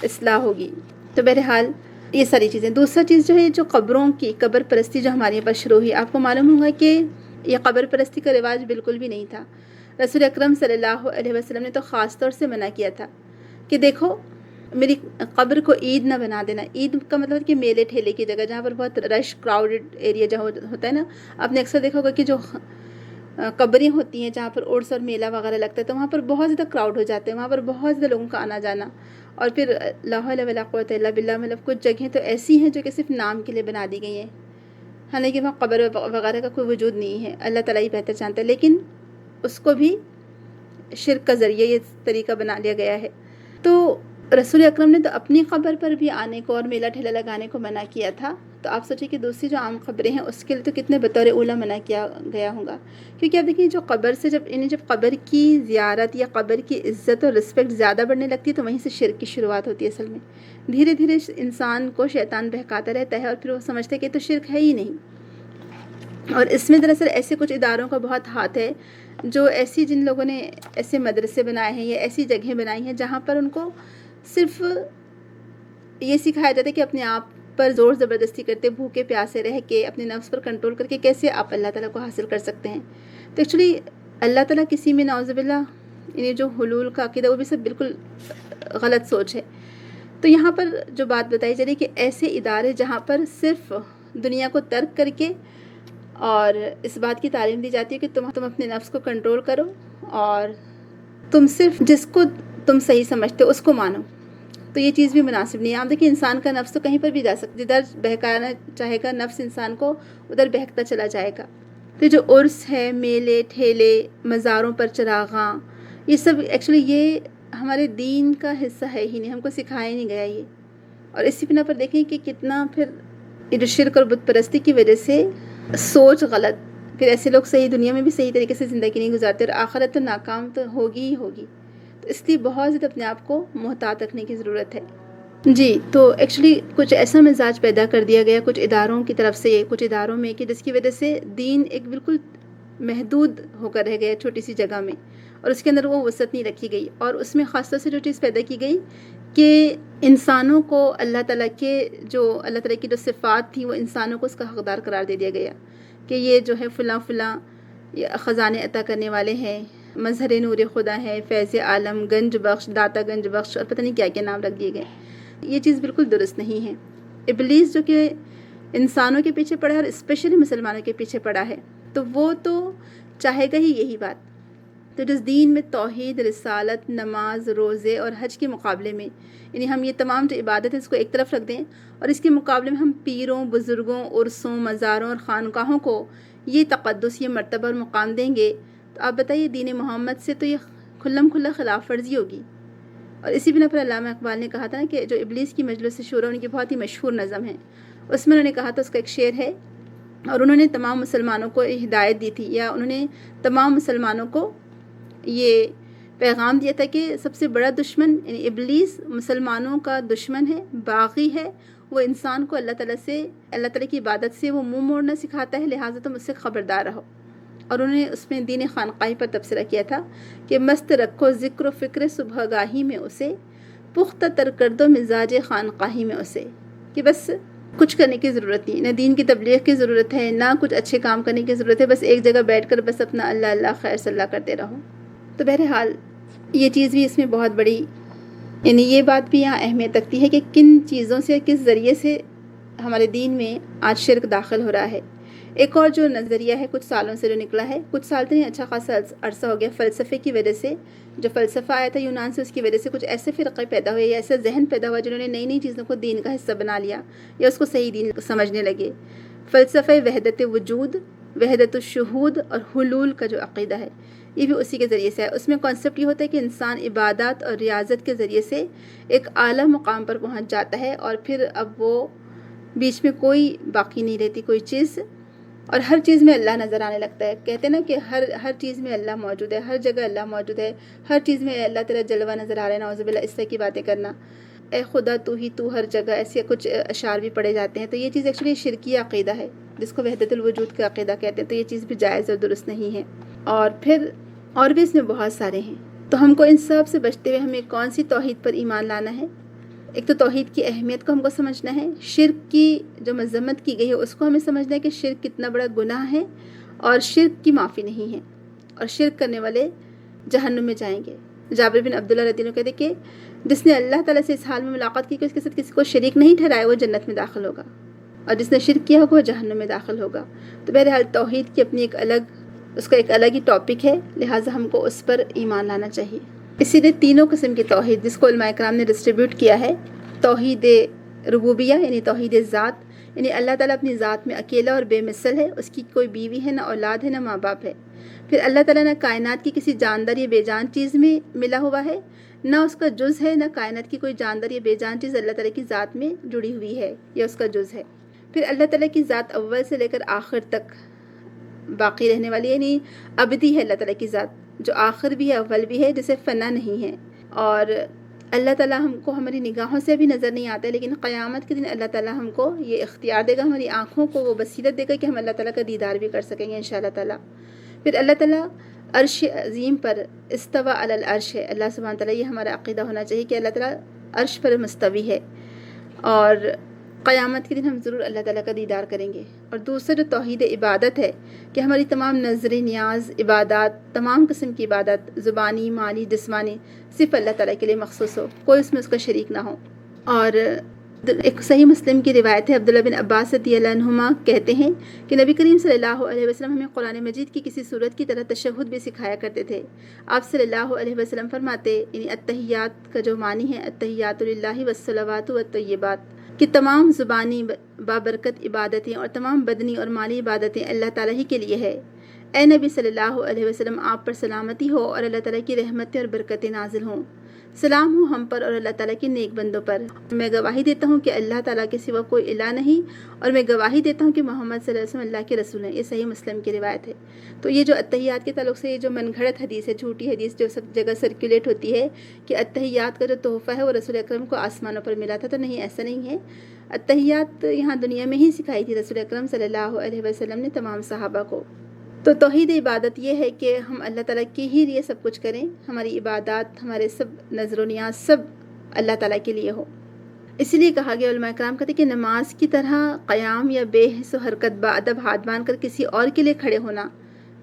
اصلاح ہوگی؟ تو بہرحال یہ ساری چیزیں۔ دوسرا چیز جو ہے جو قبروں کی قبر پرستی جو ہمارے یہاں پر شروع ہوئی، آپ کو معلوم ہوگا کہ یہ قبر پرستی کا رواج بالکل بھی نہیں تھا۔ رسول اکرم صلی اللہ علیہ وسلم نے تو خاص طور سے منع کیا تھا کہ دیکھو میری قبر کو عید نہ بنا دینا۔ عید کا مطلب کہ میلے ٹھیلے کی جگہ، جہاں پر بہت رش کراؤڈڈ ایریا جہاں ہوتا ہے نا، آپ نے اکثر دیکھا ہوگا کہ جو قبریں ہوتی ہیں جہاں پر عرس اور میلہ وغیرہ لگتا ہے، تو وہاں پر بہت زیادہ کراؤڈ ہو جاتے ہیں، وہاں پر بہت زیادہ لوگوں کا آنا جانا، اور پھر لا حول ولا قوت الا باللہ، مطلب کچھ جگہیں تو ایسی ہیں جو کہ صرف نام کے لیے بنا دی گئی ہیں، حالانکہ وہاں قبر وغیرہ کا کوئی وجود نہیں ہے، اللہ تعالیٰ ہی بہتر جانتا ہے، لیکن اس کو بھی شرک کا ذریعہ یہ طریقہ بنا لیا گیا ہے۔ تو رسول اکرم نے تو اپنی قبر پر بھی آنے کو اور میلہ ٹھیلا لگانے کو منع کیا تھا، تو آپ سوچیں کہ دوسری جو عام قبریں ہیں اس کے لیے تو کتنے بطور اولیٰ منع کیا گیا ہوگا۔ کیونکہ اب دیکھیں جو قبر سے جب قبر کی زیارت یا قبر کی عزت اور رسپیکٹ زیادہ بڑھنے لگتی ہے، تو وہیں سے شرک کی شروعات ہوتی ہے۔ اصل میں دھیرے دھیرے انسان کو شیطان بہکاتا رہتا ہے، اور پھر وہ سمجھتا ہے کہ تو شرک ہے ہی نہیں۔ اور اس میں دراصل ایسے کچھ اداروں کا بہت ہاتھ ہے، جو ایسی جن لوگوں نے ایسے مدرسے بنائے ہیں یا ایسی جگہیں بنائی ہیں جہاں پر ان کو صرف یہ سکھایا جاتا ہے کہ اپنے آپ پر زور زبردستی کرتے، بھوکے پیاسے رہ کے، اپنے نفس پر کنٹرول کر کے کیسے آپ اللہ تعالیٰ کو حاصل کر سکتے ہیں۔ تو ایکچولی اللہ تعالیٰ کسی میں نعوذ باللہ یعنی جو حلول کا عقیدہ، وہ بھی سب بالکل غلط سوچ ہے۔ تو یہاں پر جو بات بتائی جا رہی ہے کہ ایسے ادارے جہاں پر صرف دنیا کو ترک کر کے اور اس بات کی تعلیم دی جاتی ہے کہ تم اپنے نفس کو کنٹرول کرو، اور تم صرف جس کو تم صحیح سمجھتے ہو اس کو مانو، تو یہ چیز بھی مناسب نہیں ہے۔ آپ دیکھیں انسان کا نفس تو کہیں پر بھی جا سکتا ہے، جدھر بہکانا چاہے گا نفس انسان کو، ادھر بہکتا چلا جائے گا۔ تو جو عرس ہے، میلے ٹھیلے، مزاروں پر چراغاں، یہ سب ایکچولی یہ ہمارے دین کا حصہ ہے ہی نہیں، ہم کو سکھایا نہیں گیا یہ۔ اور اسی بنا پر دیکھیں کہ کتنا پھر یہ جو شرک اور بت پرستی کی وجہ سے سوچ غلط، پھر ایسے لوگ صحیح دنیا میں بھی صحیح طریقے سے زندگی نہیں گزارتے اور آخرت تو ناکام تو ہوگی ہی ہوگی. تو اس لیے بہت زیادہ اپنے آپ کو محتاط رکھنے کی ضرورت ہے. جی، تو ایکچولی کچھ ایسا مزاج پیدا کر دیا گیا کچھ اداروں کی طرف سے، کچھ اداروں میں، کہ جس کی وجہ سے دین ایک بالکل محدود ہو کر رہ گیا چھوٹی سی جگہ میں، اور اس کے اندر وہ وسعت نہیں رکھی گئی. اور اس میں خاص طور سے جو چیز پیدا کی گئی کہ انسانوں کو اللہ تعالیٰ کی جو صفات تھیں وہ انسانوں کو اس کا حقدار قرار دے دیا گیا کہ یہ جو ہے فلاں فلاں خزانے عطا کرنے والے ہیں، مظہر نور خدا ہے، فیض عالم، گنج بخش، داتا گنج بخش، اور پتہ نہیں کیا کیا نام رکھ دیے گئے. یہ چیز بالکل درست نہیں ہے. ابلیس جو کہ انسانوں کے پیچھے پڑا ہے اور اسپیشلی مسلمانوں کے پیچھے پڑا ہے، تو وہ تو چاہے گا ہی یہی بات. تو جس دین میں توحید، رسالت، نماز، روزے اور حج کے مقابلے میں، یعنی ہم یہ تمام جو عبادت ہے اس کو ایک طرف رکھ دیں اور اس کے مقابلے میں ہم پیروں، بزرگوں، عرسوں، مزاروں اور خانقاہوں کو یہ تقدس، یہ مرتبہ اور مقام دیں گے، تو آپ بتائیے دین محمد سے تو یہ کھلم کھلا خلاف ورزی ہوگی. اور اسی بنا پر علامہ اقبال نے کہا تھا نا کہ جو ابلیس کی مجلس شورا ان کی بہت ہی مشہور نظم ہے، اس میں انہوں نے کہا تھا، اس کا ایک شعر ہے، اور انہوں نے تمام مسلمانوں کو ہدایت دی تھی، یا انہوں نے تمام مسلمانوں کو یہ پیغام دیا تھا کہ سب سے بڑا دشمن یعنی ابلیس مسلمانوں کا دشمن ہے، باغی ہے، وہ انسان کو اللہ تعالیٰ کی عبادت سے وہ منہ موڑنا سکھاتا ہے، لہٰذا تم اس سے خبردار رہو. اور انہوں نے اس میں دین خانقاہی پر تبصرہ کیا تھا کہ مست رکھو ذکر و فکر صبح گاہی میں اسے، پختہ تر کر دو مزاج خانقاہی میں اسے. کہ بس کچھ کرنے کی ضرورت نہیں، نہ دین کی تبلیغ کی ضرورت ہے، نہ کچھ اچھے کام کرنے کی ضرورت ہے، بس ایک جگہ بیٹھ کر بس اپنا اللہ اللہ خیر صلی اللہ کرتے رہو. تو بہرحال یہ چیز بھی اس میں بہت بڑی، یعنی یہ بات بھی یہاں اہمیت رکھتی ہے کہ کن چیزوں سے، کس ذریعے سے ہمارے دین میں آج شرک داخل ہو رہا ہے. ایک اور جو نظریہ ہے کچھ سالوں سے جو نکلا ہے، کچھ سال تو نہیں، اچھا خاصا عرصہ ہو گیا، فلسفے کی وجہ سے، جو فلسفہ آیا تھا یونان سے، اس کی وجہ سے کچھ ایسے فرقے پیدا ہوئے یا ایسا ذہن پیدا ہوا جنہوں نے نئی نئی چیزوں کو دین کا حصہ بنا لیا یا اس کو صحیح دین سمجھنے لگے. فلسفہ وحدت وجود، وحدت الشہود اور حلول کا جو عقیدہ ہے، یہ بھی اسی کے ذریعے سے ہے. اس میں کانسیپٹ یہ ہوتا ہے کہ انسان عبادات اور ریاضت کے ذریعے سے ایک اعلیٰ مقام پر پہنچ جاتا ہے، اور پھر اب وہ بیچ میں کوئی باقی نہیں رہتی کوئی چیز، اور ہر چیز میں اللہ نظر آنے لگتا ہے. کہتے ہیں نا کہ ہر چیز میں اللہ موجود ہے، ہر جگہ اللہ موجود ہے، ہر چیز میں اللہ تیرا جلوہ نظر آ رہا ہے. نعوذ باللہ اس طرح کی باتیں کرنا، اے خدا تو ہی تو ہر جگہ، ایسے کچھ اشعار بھی پڑھے جاتے ہیں. تو یہ چیز ایکچولی شرکی عقیدہ ہے جس کو وحدت الوجود کا عقیدہ کہتے ہیں. تو یہ چیز بھی جائز اور درست نہیں ہے. اور پھر اور بھی اس میں بہت سارے ہیں. تو ہم کو ان سب سے بچتے ہوئے ہمیں کون سی توحید پر ایمان لانا ہے؟ ایک تو توحید کی اہمیت کو ہم کو سمجھنا ہے، شرک کی جو مذمت کی گئی ہے اس کو ہمیں سمجھنا ہے کہ شرک کتنا بڑا گناہ ہے اور شرک کی معافی نہیں ہے، اور شرک کرنے والے جہنم میں جائیں گے. جابر بن عبداللہ رضی اللہ عنہ کہتے کہ جس نے اللہ تعالیٰ سے اس حال میں ملاقات کی کہ اس کے ساتھ کسی کو شریک نہیں ٹھہرایا وہ جنت میں داخل ہوگا، اور جس نے شرک کیا ہوگا وہ جہنم میں داخل ہوگا. تو بہرحال توحید کی اپنی اس کا ایک الگ ہی ٹاپک ہے، لہٰذا ہم کو اس پر ایمان لانا چاہیے. اسی لیے تینوں قسم کی توحید جس کو علماء کرام نے ڈسٹریبیوٹ کیا ہے، توحید ربوبیہ یعنی توحید ذات، یعنی اللہ تعالیٰ اپنی ذات میں اکیلا اور بے مثل ہے، اس کی کوئی بیوی ہے، نہ اولاد ہے، نہ ماں باپ ہے. پھر اللہ تعالیٰ نہ کائنات کی کسی جاندار یا بے جان چیز میں ملا ہوا ہے، نہ اس کا جز ہے، نہ کائنات کی کوئی جاندار یا بے جان چیز اللہ تعالیٰ کی ذات میں جڑی ہوئی ہے یا اس کا جز ہے. پھر اللہ تعالیٰ کی ذات اول سے لے کر آخر تک باقی رہنے والی، یعنی ابدی ہے اللہ تعالیٰ کی ذات، جو آخر بھی ہے اول بھی ہے، جسے فنا نہیں ہے. اور اللہ تعالیٰ ہم کو ہماری نگاہوں سے بھی نظر نہیں آتا ہے، لیکن قیامت کے دن اللہ تعالیٰ ہم کو یہ اختیار دے گا، ہماری آنکھوں کو وہ بصیرت دے گا کہ ہم اللہ تعالیٰ کا دیدار بھی کر سکیں گے انشاءاللہ تعالیٰ. پھر اللہ تعالیٰ عرش عظیم پر استوا علی العرش ہے. اللہ سبحانہ تعالیٰ، یہ ہمارا عقیدہ ہونا چاہیے کہ اللہ تعالیٰ عرش پر مستوی ہے، اور قیامت کے دن ہم ضرور اللہ تعالیٰ کا دیدار کریں گے. اور دوسرا جو توحید عبادت ہے کہ ہماری تمام نظر نیاز، عبادات، تمام قسم کی عبادت، زبانی، مالی، جسمانی، صرف اللہ تعالیٰ کے لیے مخصوص ہو، کوئی اس میں اس کا شریک نہ ہو. اور ایک صحیح مسلم کی روایت ہے، عبداللہ بن عباس رضی اللہ عنہما کہتے ہیں کہ نبی کریم صلی اللہ علیہ وسلم ہمیں قرآن مجید کی کسی صورت کی طرح تشہد بھی سکھایا کرتے تھے. آپ صلی اللہ علیہ وسلم فرماتے، یعنی التحیات کا جو معنی ہے التحیات للہ والصلوات والطیبات، کہ تمام زبانی بابرکت عبادتیں اور تمام بدنی اور مالی عبادتیں اللہ تعالیٰ ہی کے لیے ہے. اے نبی صلی اللہ علیہ وسلم، آپ پر سلامتی ہو اور اللہ تعالیٰ کی رحمتیں اور برکتیں نازل ہوں. سلام ہو ہم پر اور اللہ تعالیٰ کے نیک بندوں پر۔ میں گواہی دیتا ہوں کہ اللہ تعالیٰ کے سوا کوئی الہ نہیں، اور میں گواہی دیتا ہوں کہ محمد صلی اللہ علیہ وسلم اللہ کے رسول ہیں۔ یہ صحیح مسلم کی روایت ہے۔ تو یہ جو اتحیات کے تعلق سے یہ جو من گھڑت حدیث ہے، جھوٹی حدیث جو سب جگہ سرکولیٹ ہوتی ہے کہ اتحیات کا جو تحفہ ہے وہ رسول اکرم کو آسمانوں پر ملا تھا، تو نہیں، ایسا نہیں ہے۔ اتحیات یہاں دنیا میں ہی سکھائی تھی رسول اکرم صلی اللہ علیہ وسلم نے تمام صحابہ کو۔ تو توحید عبادت یہ ہے کہ ہم اللہ تعالیٰ کے ہی لیے سب کچھ کریں، ہماری عبادات، ہمارے سب نظر و نیاز سب اللہ تعالیٰ کے لیے ہو۔ اسی لیے کہا گیا، علماء کرام کہتے ہیں کہ نماز کی طرح قیام یا بے حس و حرکت بادب ہاتھ باندھ کر کسی اور کے لیے کھڑے ہونا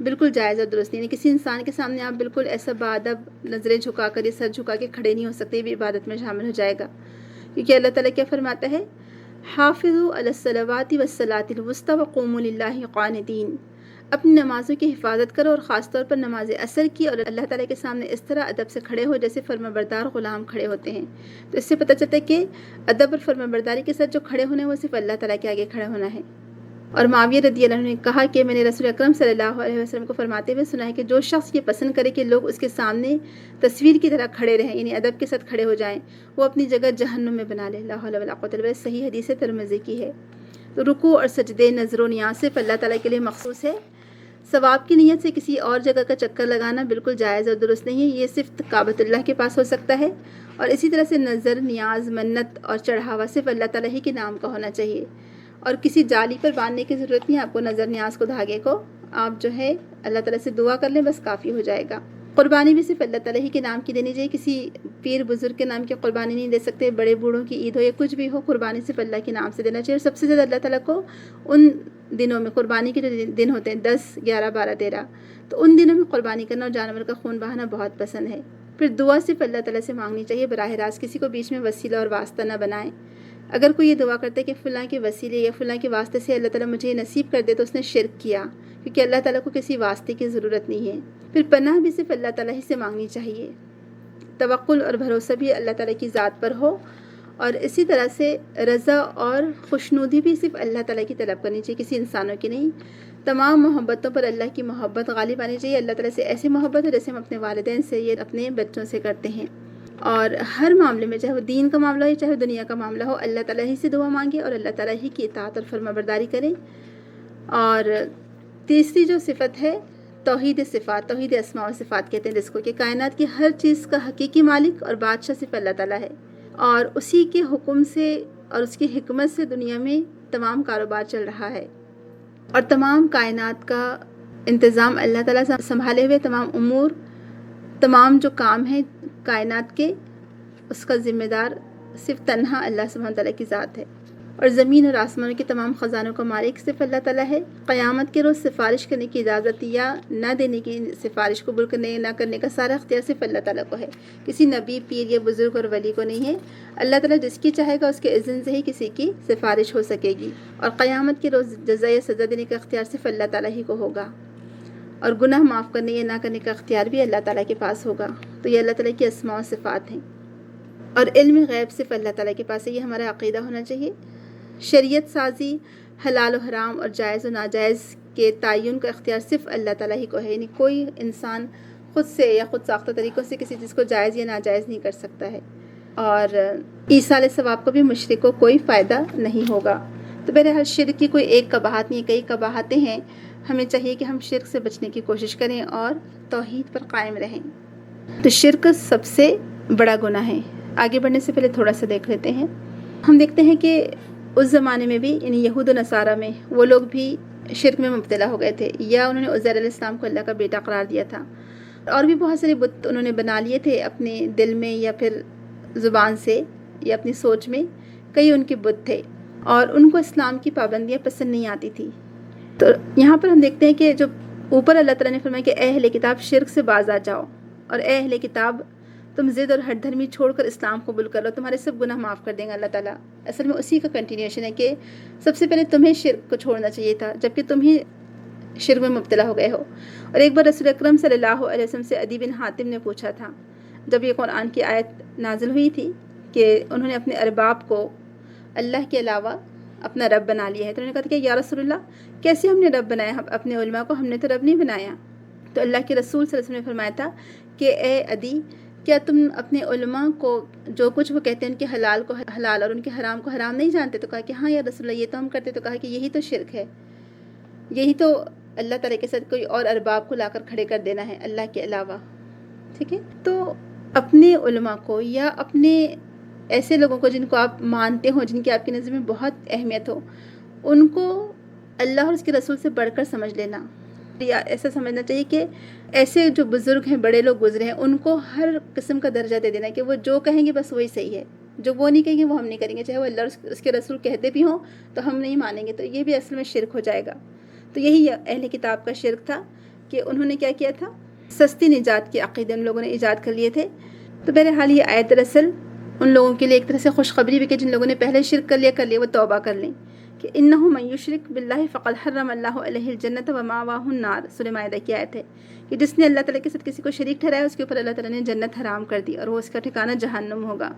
بالکل جائز اور درست نہیں ہے۔ کسی انسان کے سامنے آپ بالکل ایسا بادب نظریں جھکا کر یا سر جھکا کے کھڑے نہیں ہو سکتے، یہ بھی عبادت میں شامل ہو جائے گا، کیونکہ اللہ تعالیٰ کیا فرماتا ہے، حافظوا علی الصلوات والصلاۃ الوسطی وقوموا للہ قانتین، اپنی نمازوں کی حفاظت کرو اور خاص طور پر نماز عصر کی، اور اللہ تعالیٰ کے سامنے اس طرح ادب سے کھڑے ہو جیسے فرما بردار غلام کھڑے ہوتے ہیں۔ تو اس سے پتہ چلتا ہے کہ ادب اور فرما برداری کے ساتھ جو کھڑے ہونا ہے وہ صرف اللہ تعالیٰ کے آگے کھڑے ہونا ہے۔ اور معاویہ رضی اللہ عنہ نے کہا کہ میں نے رسول اکرم صلی اللہ علیہ وسلم کو فرماتے ہوئے سنا ہے کہ جو شخص یہ پسند کرے کہ لوگ اس کے سامنے تصویر کی طرح کھڑے رہیں، یعنی ادب کے ساتھ کھڑے ہو جائیں، وہ اپنی جگہ جہنم میں بنا لے۔ لا حول ولا قوت الا باللہ، صحیح حدیث ترمذی کی ہے۔ تو رکوع اور سجدے، نظر و نیاز صرف اللہ تعالیٰ کے لیے مخصوص ہے۔ ثواب کی نیت سے کسی اور جگہ کا چکر لگانا بالکل جائز اور درست نہیں ہے، یہ صرف کعبۃ اللہ کے پاس ہو سکتا ہے۔ اور اسی طرح سے نظر، نیاز، منت اور چڑھاوا صرف اللہ تعالیٰ ہی کے نام کا ہونا چاہیے، اور کسی جالی پر باندھنے کی ضرورت نہیں ہے آپ کو نظر نیاز کو، دھاگے کو۔ آپ جو ہے اللہ تعالیٰ سے دعا کر لیں، بس کافی ہو جائے گا۔ قربانی بھی صرف اللہ تعالیٰ ہی کے نام کی دینی چاہیے، کسی پیر بزرگ کے نام کی قربانی نہیں دے سکتے، بڑے بوڑھوں کی عید ہو یا کچھ بھی ہو، قربانی صرف اللہ کے نام سے دینا چاہیے۔ اور سب سے زیادہ اللہ تعالیٰ کو ان دنوں میں، قربانی کے جو دن ہوتے ہیں 10، 11، 12، 13، تو ان دنوں میں قربانی کرنا اور جانور کا خون بہانا بہت پسند ہے۔ پھر دعا صرف اللہ تعالیٰ سے مانگنی چاہیے، براہ راست کسی کو بیچ میں وسیلہ اور واسطہ نہ بنائیں۔ اگر کوئی یہ دعا کرتا ہے کہ فلاں کے وسیلے یا فلاں کے واسطے سے اللہ تعالیٰ مجھے یہ نصیب کر دے، تو اس نے شرک کیا، کیونکہ اللہ تعالیٰ کو کسی واسطے کی ضرورت نہیں ہے۔ پھر پناہ بھی صرف اللہ تعالیٰ ہی سے مانگنی چاہیے، توکل اور بھروسہ بھی اللہ تعالیٰ کی ذات پر ہو، اور اسی طرح سے رضا اور خوشنودی بھی صرف اللہ تعالیٰ کی طلب کرنی چاہیے، کسی انسانوں کی نہیں۔ تمام محبتوں پر اللہ کی محبت غالب آنی چاہیے، اللہ تعالیٰ سے ایسی محبت ہے جیسے ہم اپنے والدین سے یا اپنے بچوں سے کرتے ہیں۔ اور ہر معاملے میں، چاہے وہ دین کا معاملہ ہو چاہے دنیا کا معاملہ ہو، اللہ تعالیٰ ہی سے دعا مانگے اور اللہ تعالیٰ ہی کی اطاعت اور فرما برداری کریں۔ اور تیسری جو صفت ہے توحید صفات، توحید اسماء و صفات کہتے ہیں جس کو، کہ کائنات کی ہر چیز کا حقیقی مالک اور بادشاہ صرف اللہ تعالیٰ ہے، اور اسی کے حکم سے اور اس کی حکمت سے دنیا میں تمام کاروبار چل رہا ہے، اور تمام کائنات کا انتظام اللہ تعالیٰ سے سنبھالے ہوئے تمام امور، تمام جو کام ہیں کائنات کے، اس کا ذمہ دار صرف تنہا اللہ سبحانہ تعالیٰ کی ذات ہے، اور زمین اور آسمانوں کے تمام خزانوں کا مالک صرف اللہ تعالیٰ ہے۔ قیامت کے روز سفارش کرنے کی اجازت یا نہ دینے کی، سفارش قبول کرنے نہ کرنے کا سارا اختیار صرف اللہ تعالیٰ کو ہے، کسی نبی، پیر یا بزرگ اور ولی کو نہیں ہے۔ اللہ تعالیٰ جس کی چاہے گا اس کے اذن سے ہی کسی کی سفارش ہو سکے گی، اور قیامت کے روز جزا یا سزا دینے کا اختیار صرف اللہ تعالیٰ ہی کو ہوگا، اور گناہ معاف کرنے یا نہ کرنے کا اختیار بھی اللہ تعالیٰ کے پاس ہوگا۔ تو یہ اللہ تعالیٰ کی اسماء و صفات ہیں، اور علم غیب صرف اللہ تعالیٰ کے پاس ہے، یہ ہمارا عقیدہ ہونا چاہیے۔ شریعت سازی، حلال و حرام اور جائز و ناجائز کے تعین کا اختیار صرف اللہ تعالیٰ ہی کو ہے، یعنی کوئی انسان خود سے یا خود ساختہ طریقوں سے کسی چیز کو جائز یا ناجائز نہیں کر سکتا ہے، اور ایصال ثواب کو بھی مشرک کو کوئی فائدہ نہیں ہوگا۔ تو بہرحال شرک کی کوئی ایک قباحت نہیں، کئی قباحتیں ہیں، ہمیں چاہیے کہ ہم شرک سے بچنے کی کوشش کریں اور توحید پر قائم رہیں۔ تو شرک سب سے بڑا گناہ ہے۔ آگے بڑھنے سے پہلے تھوڑا سا دیکھ لیتے ہیں، ہم دیکھتے ہیں کہ اس زمانے میں بھی، یعنی یہود و نصارہ میں، وہ لوگ بھی شرک میں مبتلا ہو گئے تھے، یا انہوں نے عزیر علیہ السلام کو اللہ کا بیٹا قرار دیا تھا، اور بھی بہت سارے بت انہوں نے بنا لیے تھے اپنے دل میں یا پھر زبان سے یا اپنی سوچ میں، کئی ان کے بت تھے، اور ان کو اسلام کی پابندیاں پسند نہیں آتی تھی۔ تو یہاں پر ہم دیکھتے ہیں کہ جو اوپر اللہ تعالیٰ نے فرمایا کہ اے اہل کتاب شرک سے باز آ جاؤ، اور اے اہل کتاب تم ضد اور ہٹ دھرمی چھوڑ کر اسلام قبول کر لو، تمہارے سب گناہ معاف کر دیں گا اللہ تعالیٰ۔ اصل میں اسی کا کنٹینیوشن ہے کہ سب سے پہلے تمہیں شرک کو چھوڑنا چاہیے تھا، جبکہ تم ہی شرک میں مبتلا ہو گئے ہو۔ اور ایک بار رسول اکرم صلی اللہ علیہ وسلم سے عدی بن حاتم نے پوچھا تھا، جب یہ قرآن کی آیت نازل ہوئی تھی کہ انہوں نے اپنے ارباب کو اللہ کے علاوہ اپنا رب بنا لیا ہے، تو انہوں نے کہا کہ یا رسول اللہ کیسے ہم نے رب بنایا، اپنے علماء کو ہم نے تو رب نہیں بنایا۔ تو اللہ کے رسول صلی اللہ علیہ وسلم نے فرمایا تھا کہ اے عدی، کیا تم اپنے علماء کو جو کچھ وہ کہتے ہیں ان کے حلال کو حلال اور ان کے حرام کو حرام نہیں جانتے؟ تو کہا کہ ہاں یا رسول اللہ یہ تو ہم کرتے. تو کہا کہ یہی تو شرک ہے، یہی تو اللہ تعالیٰ کے ساتھ کوئی اور ارباب کو لا کر کھڑے کر دینا ہے اللہ کے علاوہ. ٹھیک ہے، تو اپنے علماء کو یا اپنے ایسے لوگوں کو جن کو آپ مانتے ہو، جن کی آپ کی نظر میں بہت اہمیت ہو، ان کو اللہ اور اس کے رسول سے بڑھ کر سمجھ لینا، یا ایسا سمجھنا چاہیے کہ ایسے جو بزرگ ہیں، بڑے لوگ گزرے ہیں، ان کو ہر قسم کا درجہ دے دینا کہ وہ جو کہیں گے بس وہی صحیح ہے، جو وہ نہیں کہیں گے وہ ہم نہیں کریں گے، چاہے وہ اللہ اور اس کے رسول کہتے بھی ہوں تو ہم نہیں مانیں گے. تو یہ بھی اصل میں شرک ہو جائے گا. تو یہی اہل کتاب کا شرک تھا کہ انہوں نے کیا کیا تھا، سستی نجات کے عقیدے ان لوگوں نے ایجاد کر لیے تھے. تو بہرحال یہ آیت دراصل ان لوگوں کے لیے ایک طرح سے خوشخبری بھی کہ جن لوگوں نے پہلے شرک کر لیا وہ توبہ کر لیں کہ انہ من یشرک باللہ فقد حرم اللہ علیہ الجنۃ ومأواہ النار. سورہ مائدہ کی آیت ہے کہ جس نے اللہ تعالیٰ کے ساتھ کسی کو شریک ٹھہرایا اس کے اوپر اللہ تعالیٰ نے جنت حرام کر دی اور وہ اس کا ٹھکانہ جہنم ہوگا.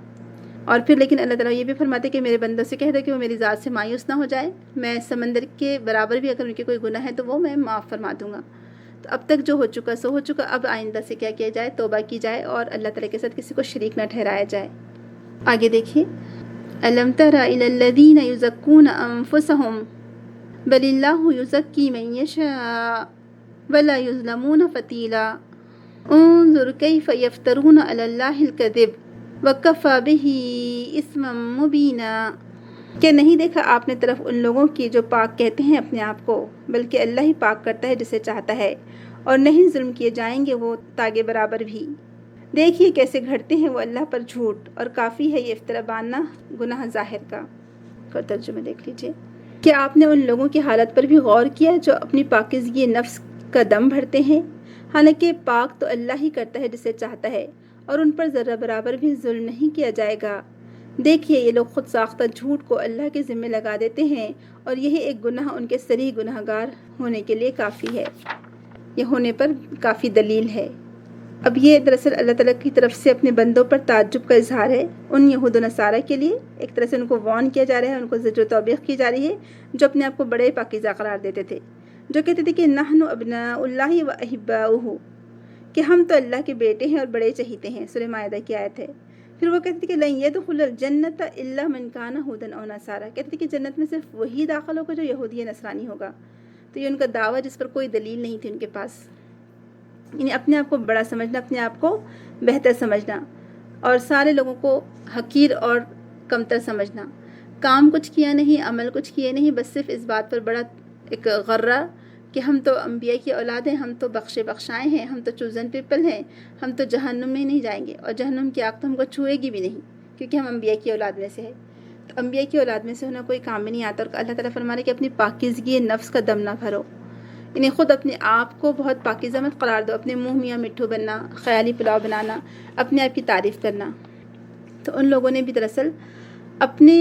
اور پھر لیکن اللہ تعالیٰ یہ بھی فرماتے کہ میرے بندوں سے کہہ دو کہ وہ میری ذات سے مایوس نہ ہو جائے، میں سمندر کے برابر بھی اگر ان کے کوئی گناہ ہے تو وہ میں معاف فرما دوں گا. تو اب تک جو ہو چکا سو ہو چکا، اب آئندہ سے کیا کیا جائے، توبہ کی جائے اور اللہ تعالیٰ کے ساتھ کسی کو شریک نہ ٹھہرایا جائے. آگے دیکھیے، أَلَمْ تَرَ إِلَى الَّذِينَ يُزَكُّونَ أَنفُسَهُمْ بَلِ اللَّهُ يُزَكِّي مَن يَشَاءُ وَلَا يُظْلَمُونَ فَتِيلًا انظُرْ كَيْفَ يَفْتَرُونَ عَلَى اللَّهِ الْكَذِبَ وَكَفَى بِهِ إِثْمًا مُبِينًا. کہ نہیں دیکھا آپ نے طرف ان لوگوں کی جو پاک کہتے ہیں اپنے آپ کو، بلکہ اللہ ہی پاک کرتا ہے جسے چاہتا ہے، اور نہیں ظلم کیے جائیں گے وہ تاگے برابر بھی. دیکھیے کیسے گھڑتے ہیں وہ اللہ پر جھوٹ، اور کافی ہے یہ افطرا باندھنا گناہ ظاہر کا. ترجمہ دیکھ لیجئے. کیا آپ نے ان لوگوں کی حالت پر بھی غور کیا جو اپنی پاکیزگی نفس کا دم بھرتے ہیں، حالانکہ پاک تو اللہ ہی کرتا ہے جسے چاہتا ہے، اور ان پر ذرہ برابر بھی ظلم نہیں کیا جائے گا. دیکھیے یہ لوگ خود ساختہ جھوٹ کو اللہ کے ذمہ لگا دیتے ہیں، اور یہی ایک گناہ ان کے صریح گناہ گار ہونے کے لیے کافی ہے، یہ ہونے پر کافی دلیل ہے. اب یہ دراصل اللہ تعالیٰ کی طرف سے اپنے بندوں پر تعجب کا اظہار ہے. ان یہود و نصارہ کے لیے ایک طرح سے ان کو وارن کیا جا رہا ہے، ان کو زجر و توبیخ کی جا رہی ہے، جو اپنے آپ کو بڑے پاکیزہ قرار دیتے تھے، جو کہتے تھے کہ نحن ابناء اللہ و احباؤہ، کہ ہم تو اللہ کے بیٹے ہیں اور بڑے چہیتے ہیں. سورہ مائدہ کی آیت ہے. پھر وہ کہتے تھے کہ لن يدخل الجنۃ الا من کان ہودن او نصارا، کہتے تھے کہ جنت میں صرف وہی داخل ہوگا جو یہودی یا نصرانی ہوگا. تو یہ ان کا دعویٰ جس پر کوئی دلیل نہیں تھی ان کے پاس، یعنی اپنے آپ کو بڑا سمجھنا، اپنے آپ کو بہتر سمجھنا، اور سارے لوگوں کو حقیر اور کمتر سمجھنا. کام کچھ کیا نہیں، عمل کچھ کیے نہیں، بس صرف اس بات پر بڑا ایک غرہ کہ ہم تو انبیاء کی اولاد ہیں، ہم تو بخشے بخشائے ہیں، ہم تو چوزن پیپل ہیں، ہم تو جہنم میں نہیں جائیں گے، اور جہنم کی آگ تو ہم کو چھوئے گی بھی نہیں کیونکہ ہم انبیاء کی اولاد میں سے ہیں. تو انبیاء کی اولاد میں سے ہونا کوئی کام میں نہیں آتا. اور اللہ تعالیٰ فرما رہے کہ اپنی پاکیزگی نفس کا دم نہ بھرو، یعنی خود اپنے آپ کو بہت پاکیزہ مت قرار دو، اپنے منہ میاں مٹھو بننا، خیالی پلاؤ بنانا، اپنے آپ کی تعریف کرنا. تو ان لوگوں نے بھی دراصل اپنے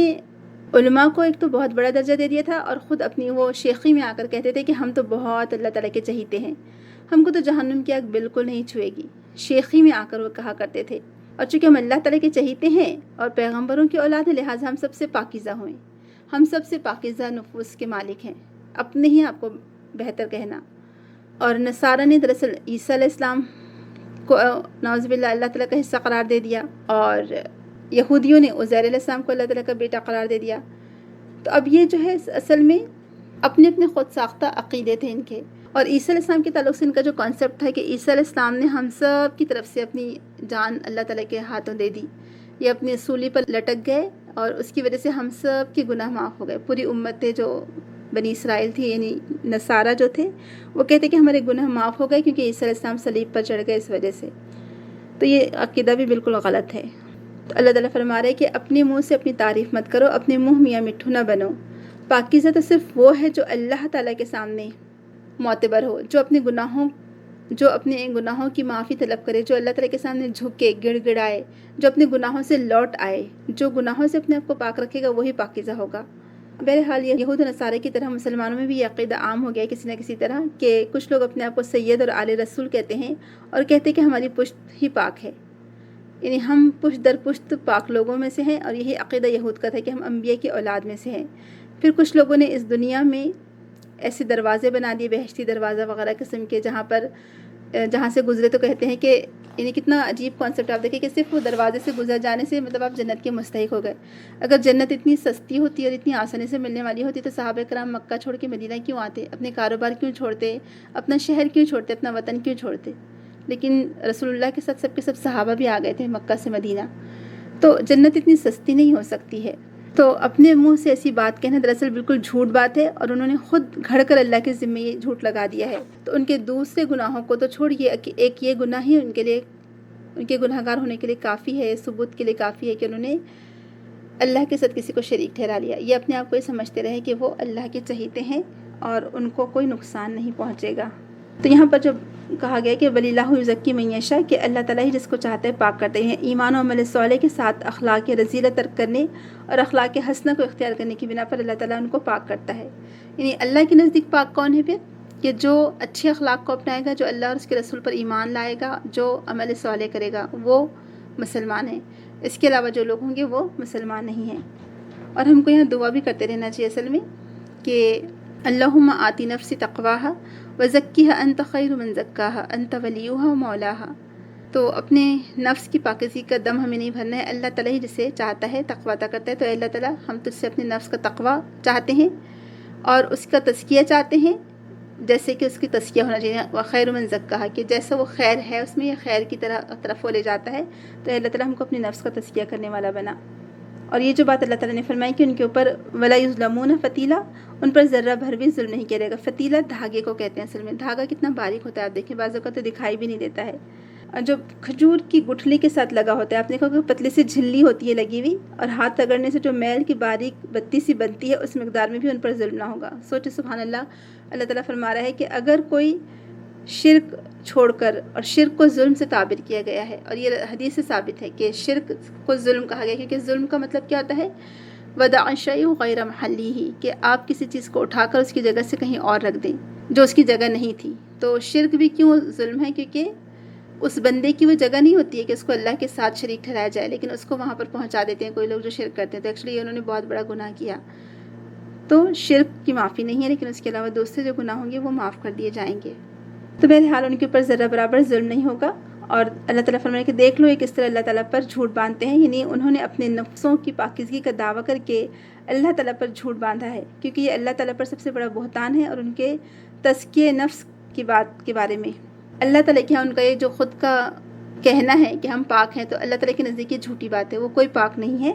علماء کو ایک تو بہت بڑا درجہ دے دیا تھا، اور خود اپنی وہ شیخی میں آ کر کہتے تھے کہ ہم تو بہت اللہ تعالیٰ کے چہیتے ہیں، ہم کو تو جہنم کی آگ بالکل نہیں چھوئے گی. شیخی میں آ کر وہ کہا کرتے تھے. اور چونکہ ہم اللہ تعالیٰ کے چہیتے ہیں اور پیغمبروں کی اولاد ہیں، لہٰذا ہم سب سے پاکیزہ ہوئیں، ہم سب سے پاکیزہ نفوس کے مالک ہیں. اپنے ہی آپ کو بہتر کہنا. اور نصارہ نے دراصل عیسیٰ علیہ السلام کو نعوذ باللہ اللہ تعالیٰ کا حصہ قرار دے دیا، اور یہودیوں نے عزیر علیہ السلام کو اللہ تعالیٰ کا بیٹا قرار دے دیا. تو اب یہ جو ہے اصل میں اپنے اپنے خود ساختہ عقیدے تھے ان کے. اور عیسیٰ علیہ السلام کے تعلق سے ان کا جو کانسیپٹ تھا کہ عیسیٰ علیہ السلام نے ہم سب کی طرف سے اپنی جان اللہ تعالیٰ کے ہاتھوں دے دی، یہ اپنی سولی پر لٹک گئے، اور اس کی وجہ سے ہم سب کے گناہ معاف ہو گئے. پوری امت جو بنی اسرائیل تھی، یعنی نصارہ جو تھے، وہ کہتے کہ ہمارے گناہ معاف ہو گئے کیونکہ عیسیٰ علیہ السلام صلیب پر چڑھ گئے اس وجہ سے. تو یہ عقیدہ بھی بالکل غلط ہے. تو اللہ تعالیٰ فرما رہے کہ اپنے منہ سے اپنی تعریف مت کرو، اپنے منہ میاں مٹھو نہ بنو. پاکیزہ تو صرف وہ ہے جو اللہ تعالیٰ کے سامنے معتبر ہو، جو اپنے گناہوں کی معافی طلب کرے، جو اللہ تعالیٰ کے سامنے جھکے، گڑ گڑائے، جو اپنے گناہوں سے لوٹ آئے، جو گناہوں سے اپنے آپ کو پاک رکھے گا وہی پاکیزہ ہوگا. بہرحال یہ یہود و نصارہ کی طرح مسلمانوں میں بھی یہ عقیدہ عام ہو گیا کسی نہ کسی طرح کہ کچھ لوگ اپنے آپ کو سید اور آل رسول کہتے ہیں، اور کہتے ہیں کہ ہماری پشت ہی پاک ہے، یعنی ہم پشت در پشت پاک لوگوں میں سے ہیں. اور یہی عقیدہ یہود کا تھا کہ ہم انبیاء کی اولاد میں سے ہیں. پھر کچھ لوگوں نے اس دنیا میں ایسے دروازے بنا دیے، بہشتی دروازہ وغیرہ قسم کے، جہاں سے گزرے تو کہتے ہیں کہ یعنی کتنا عجیب کانسیپٹ آپ دیکھیں کہ صرف وہ دروازے سے گزر جانے سے مطلب آپ جنت کے مستحق ہو گئے۔ اگر جنت اتنی سستی ہوتی اور اتنی آسانی سے ملنے والی ہوتی تو صحابہ کرام مکہ چھوڑ کے مدینہ کیوں آتے، اپنے کاروبار کیوں چھوڑتے، اپنا شہر کیوں چھوڑتے، اپنا وطن کیوں چھوڑتے؟ لیکن رسول اللہ کے ساتھ سب کے سب صحابہ بھی آ گئے تھے مکہ سے مدینہ۔ تو جنت اتنی سستی نہیں ہو سکتی ہے۔ تو اپنے منہ سے ایسی بات کہنا دراصل بالکل جھوٹ بات ہے، اور انہوں نے خود گھڑ کر اللہ کے ذمے یہ جھوٹ لگا دیا ہے۔ تو ان کے دوسرے گناہوں کو تو چھوڑیے کہ ایک یہ گناہ ہی ان کے لیے، ان کے گناہ گار ہونے کے لیے کافی ہے، ثبوت کے لیے کافی ہے کہ انہوں نے اللہ کے ساتھ کسی کو شریک ٹھہرا لیا۔ یہ اپنے آپ کو یہ سمجھتے رہے کہ وہ اللہ کے چہیتے ہیں اور ان کو کوئی نقصان نہیں پہنچے گا۔ تو یہاں پر جو کہا گیا کہ ولی اللہ یزکی من یشاء، کہ اللہ تعالیٰ ہی جس کو چاہتا ہے پاک کرتے ہیں، ایمان و عمل صالح کے ساتھ اخلاق رذیلہ ترک کرنے اور اخلاق حسنہ کو اختیار کرنے کی بنا پر اللہ تعالیٰ ان کو پاک کرتا ہے۔ یعنی اللہ کے نزدیک پاک کون ہے پھر؟ کہ جو اچھے اخلاق کو اپنائے گا، جو اللہ اور اس کے رسول پر ایمان لائے گا، جو عمل صالح کرے گا، وہ مسلمان ہے۔ اس کے علاوہ جو لوگ ہوں گے وہ مسلمان نہیں ہیں۔ اور ہم کو یہاں دعا بھی کرتے رہنا چاہیے اصل میں کہ اللہم آتی نفسی تقواہا وزکیہا انت خیر من زکاہا انت ولیہا و مولاہا۔ تو اپنے نفس کی پاکیزگی کا دم ہمیں نہیں بھرنا ہے، اللہ تعالیٰ ہی جسے چاہتا ہے تقویٰ عطا کرتا ہے۔ تو اللہ تعالیٰ ہم تجھ سے اپنے نفس کا تقویٰ چاہتے ہیں اور اس کا تزکیہ چاہتے ہیں، جیسے کہ اس کی تزکیہ ہونا چاہیے، وخیر من زکاہا، کہ جیسا وہ خیر ہے اس میں یہ خیر کی طرف وہ لے جاتا ہے۔ تو اللہ تعالیٰ ہم کو اپنے نفس کا تزکیہ کرنے والا بنا۔ اور یہ جو بات اللہ تعالیٰ نے فرمائی کہ ان کے اوپر ولا یظلمون فتیلا، ان پر ذرہ بھر بھی ظلم نہیں کیا جائے گا۔ فتیلہ دھاگے کو کہتے ہیں، اصل میں دھاگا کتنا باریک ہوتا ہے، آپ دیکھیں بعض اوقات تو دکھائی بھی نہیں دیتا ہے، اور جو کھجور کی گٹھلی کے ساتھ لگا ہوتا ہے، آپ دیکھو کہ پتلی سی جھلی ہوتی ہے لگی ہوئی، اور ہاتھ رگڑنے سے جو میل کی باریک بتی سی بنتی ہے اس مقدار میں بھی ان پر ظلم نہ ہوگا۔ سوچے سبحان اللہ، اللہ تعالیٰ فرما رہا ہے کہ اگر کوئی شرک چھوڑ کر، اور شرک کو ظلم سے تعبیر کیا گیا ہے، اور یہ حدیث سے ثابت ہے کہ شرک کو ظلم کہا گیا، کیونکہ ظلم کا مطلب کیا ہوتا ہے؟ وضع الشیء غیر محلہ، کہ آپ کسی چیز کو اٹھا کر اس کی جگہ سے کہیں اور رکھ دیں جو اس کی جگہ نہیں تھی۔ تو شرک بھی کیوں ظلم ہے؟ کیونکہ اس بندے کی وہ جگہ نہیں ہوتی ہے کہ اس کو اللہ کے ساتھ شریک ٹھہرایا جائے، لیکن اس کو وہاں پر پہنچا دیتے ہیں کوئی لوگ جو شرک کرتے ہیں۔ تو ایکچولی انہوں نے بہت بڑا گناہ کیا۔ تو شرک کی معافی نہیں ہے، لیکن اس کے علاوہ دوسرے جو گناہ ہوں گے وہ معاف کر دیے جائیں گے۔ تو بہرحال ان کے اوپر ذرہ برابر ظلم نہیں ہوگا۔ اور اللہ تعالیٰ فرمائے کہ دیکھ لو یہ کس طرح اللہ تعالیٰ پر جھوٹ باندھتے ہیں، یعنی انہوں نے اپنے نفسوں کی پاکیزگی کا دعویٰ کر کے اللہ تعالیٰ پر جھوٹ باندھا ہے، کیونکہ یہ اللہ تعالیٰ پر سب سے بڑا بہتان ہے۔ اور ان کے تزکیہ نفس کی بات کے بارے میں اللہ تعالیٰ کے یہاں ان کا یہ جو خود کا کہنا ہے کہ ہم پاک ہیں، تو اللہ تعالیٰ کے نزدیک یہ جھوٹی بات ہے، وہ کوئی پاک نہیں ہے،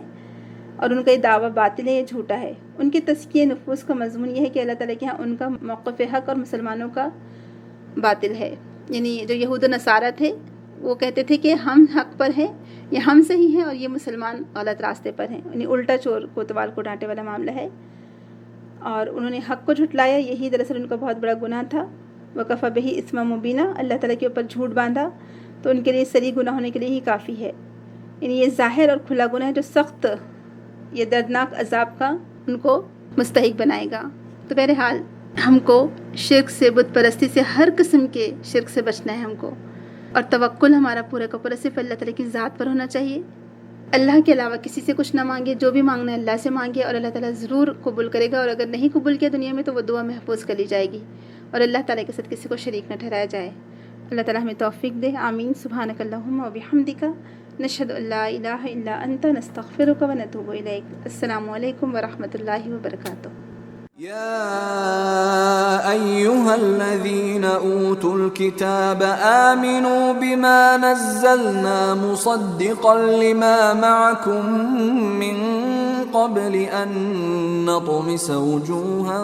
اور ان کا یہ دعویٰ باطل ہے، یہ جھوٹا ہے۔ ان کے تزکیہ نفوس کا مضمون یہ ہے کہ اللہ تعالیٰ کے یہاں ان کا موقف حق اور مسلمانوں کا باطل ہے۔ یعنی جو یہود و نصارہ تھے وہ کہتے تھے کہ ہم حق پر ہیں، یہ ہم صحیح ہیں اور یہ مسلمان غلط راستے پر ہیں، یعنی الٹا چور کوتوال کو ڈانٹے والا معاملہ ہے۔ اور انہوں نے حق کو جھٹلایا، یہی دراصل ان کا بہت بڑا گناہ تھا۔ وکفی بہ اثما مبینا، اللہ تعالیٰ کے اوپر جھوٹ باندھا تو ان کے لیے صریح گناہ ہونے کے لیے ہی کافی ہے۔ یعنی یہ ظاہر اور کھلا گناہ ہے جو سخت، یہ دردناک عذاب کا ان کو مستحق بنائے گا۔ تو بہرحال ہم کو شرک سے، بت پرستی سے، ہر قسم کے شرک سے بچنا ہے ہم کو، اور توکل ہمارا پورا کا پورا صرف اللہ تعالیٰ کی ذات پر ہونا چاہیے۔ اللہ کے علاوہ کسی سے کچھ نہ مانگے، جو بھی مانگنا ہے اللہ سے مانگے، اور اللہ تعالیٰ ضرور قبول کرے گا، اور اگر نہیں قبول کیا دنیا میں تو وہ دعا محفوظ کر لی جائے گی، اور اللہ تعالیٰ کے ساتھ کسی کو شریک نہ ٹھہرایا جائے۔ اللہ تعالیٰ ہمیں توفیق دے، آمین۔ سبحانک اللہم و بحمدک، نشہد ان لا الہ الا انت، نستغفرک و نتوب الیک۔ السلام علیکم ورحمۃ اللہ وبرکاتہ۔ يا أيها الذين أوتوا الكتاب آمنوا بما نزلنا مصدقا لما معكم من قبل أن نطمس وجوها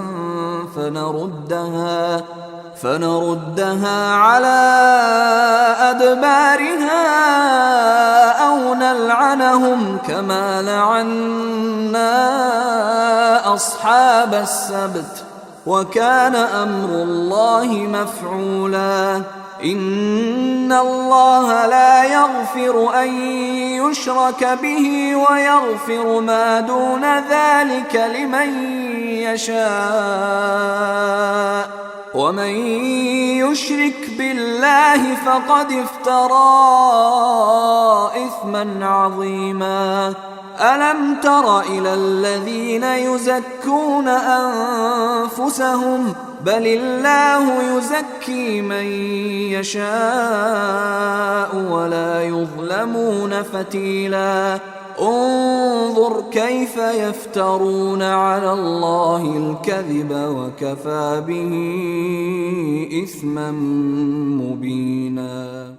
فنردها على أدبارها أو نلعنهم كما لعنا أصحاب السبت وكان أمر الله مفعولا إن الله لا يغفر أن يشرك به ويغفر ما دون ذلك لمن يشاء ومن يشرك بالله فقد افترى إثما عظيما ألم تر إلى الذين يزكون أنفسهم بل الله يزكي من يشاء ولا يظلمون فتيلا انظر كيف يفترون على الله الكذب وكفى به إثما مبينا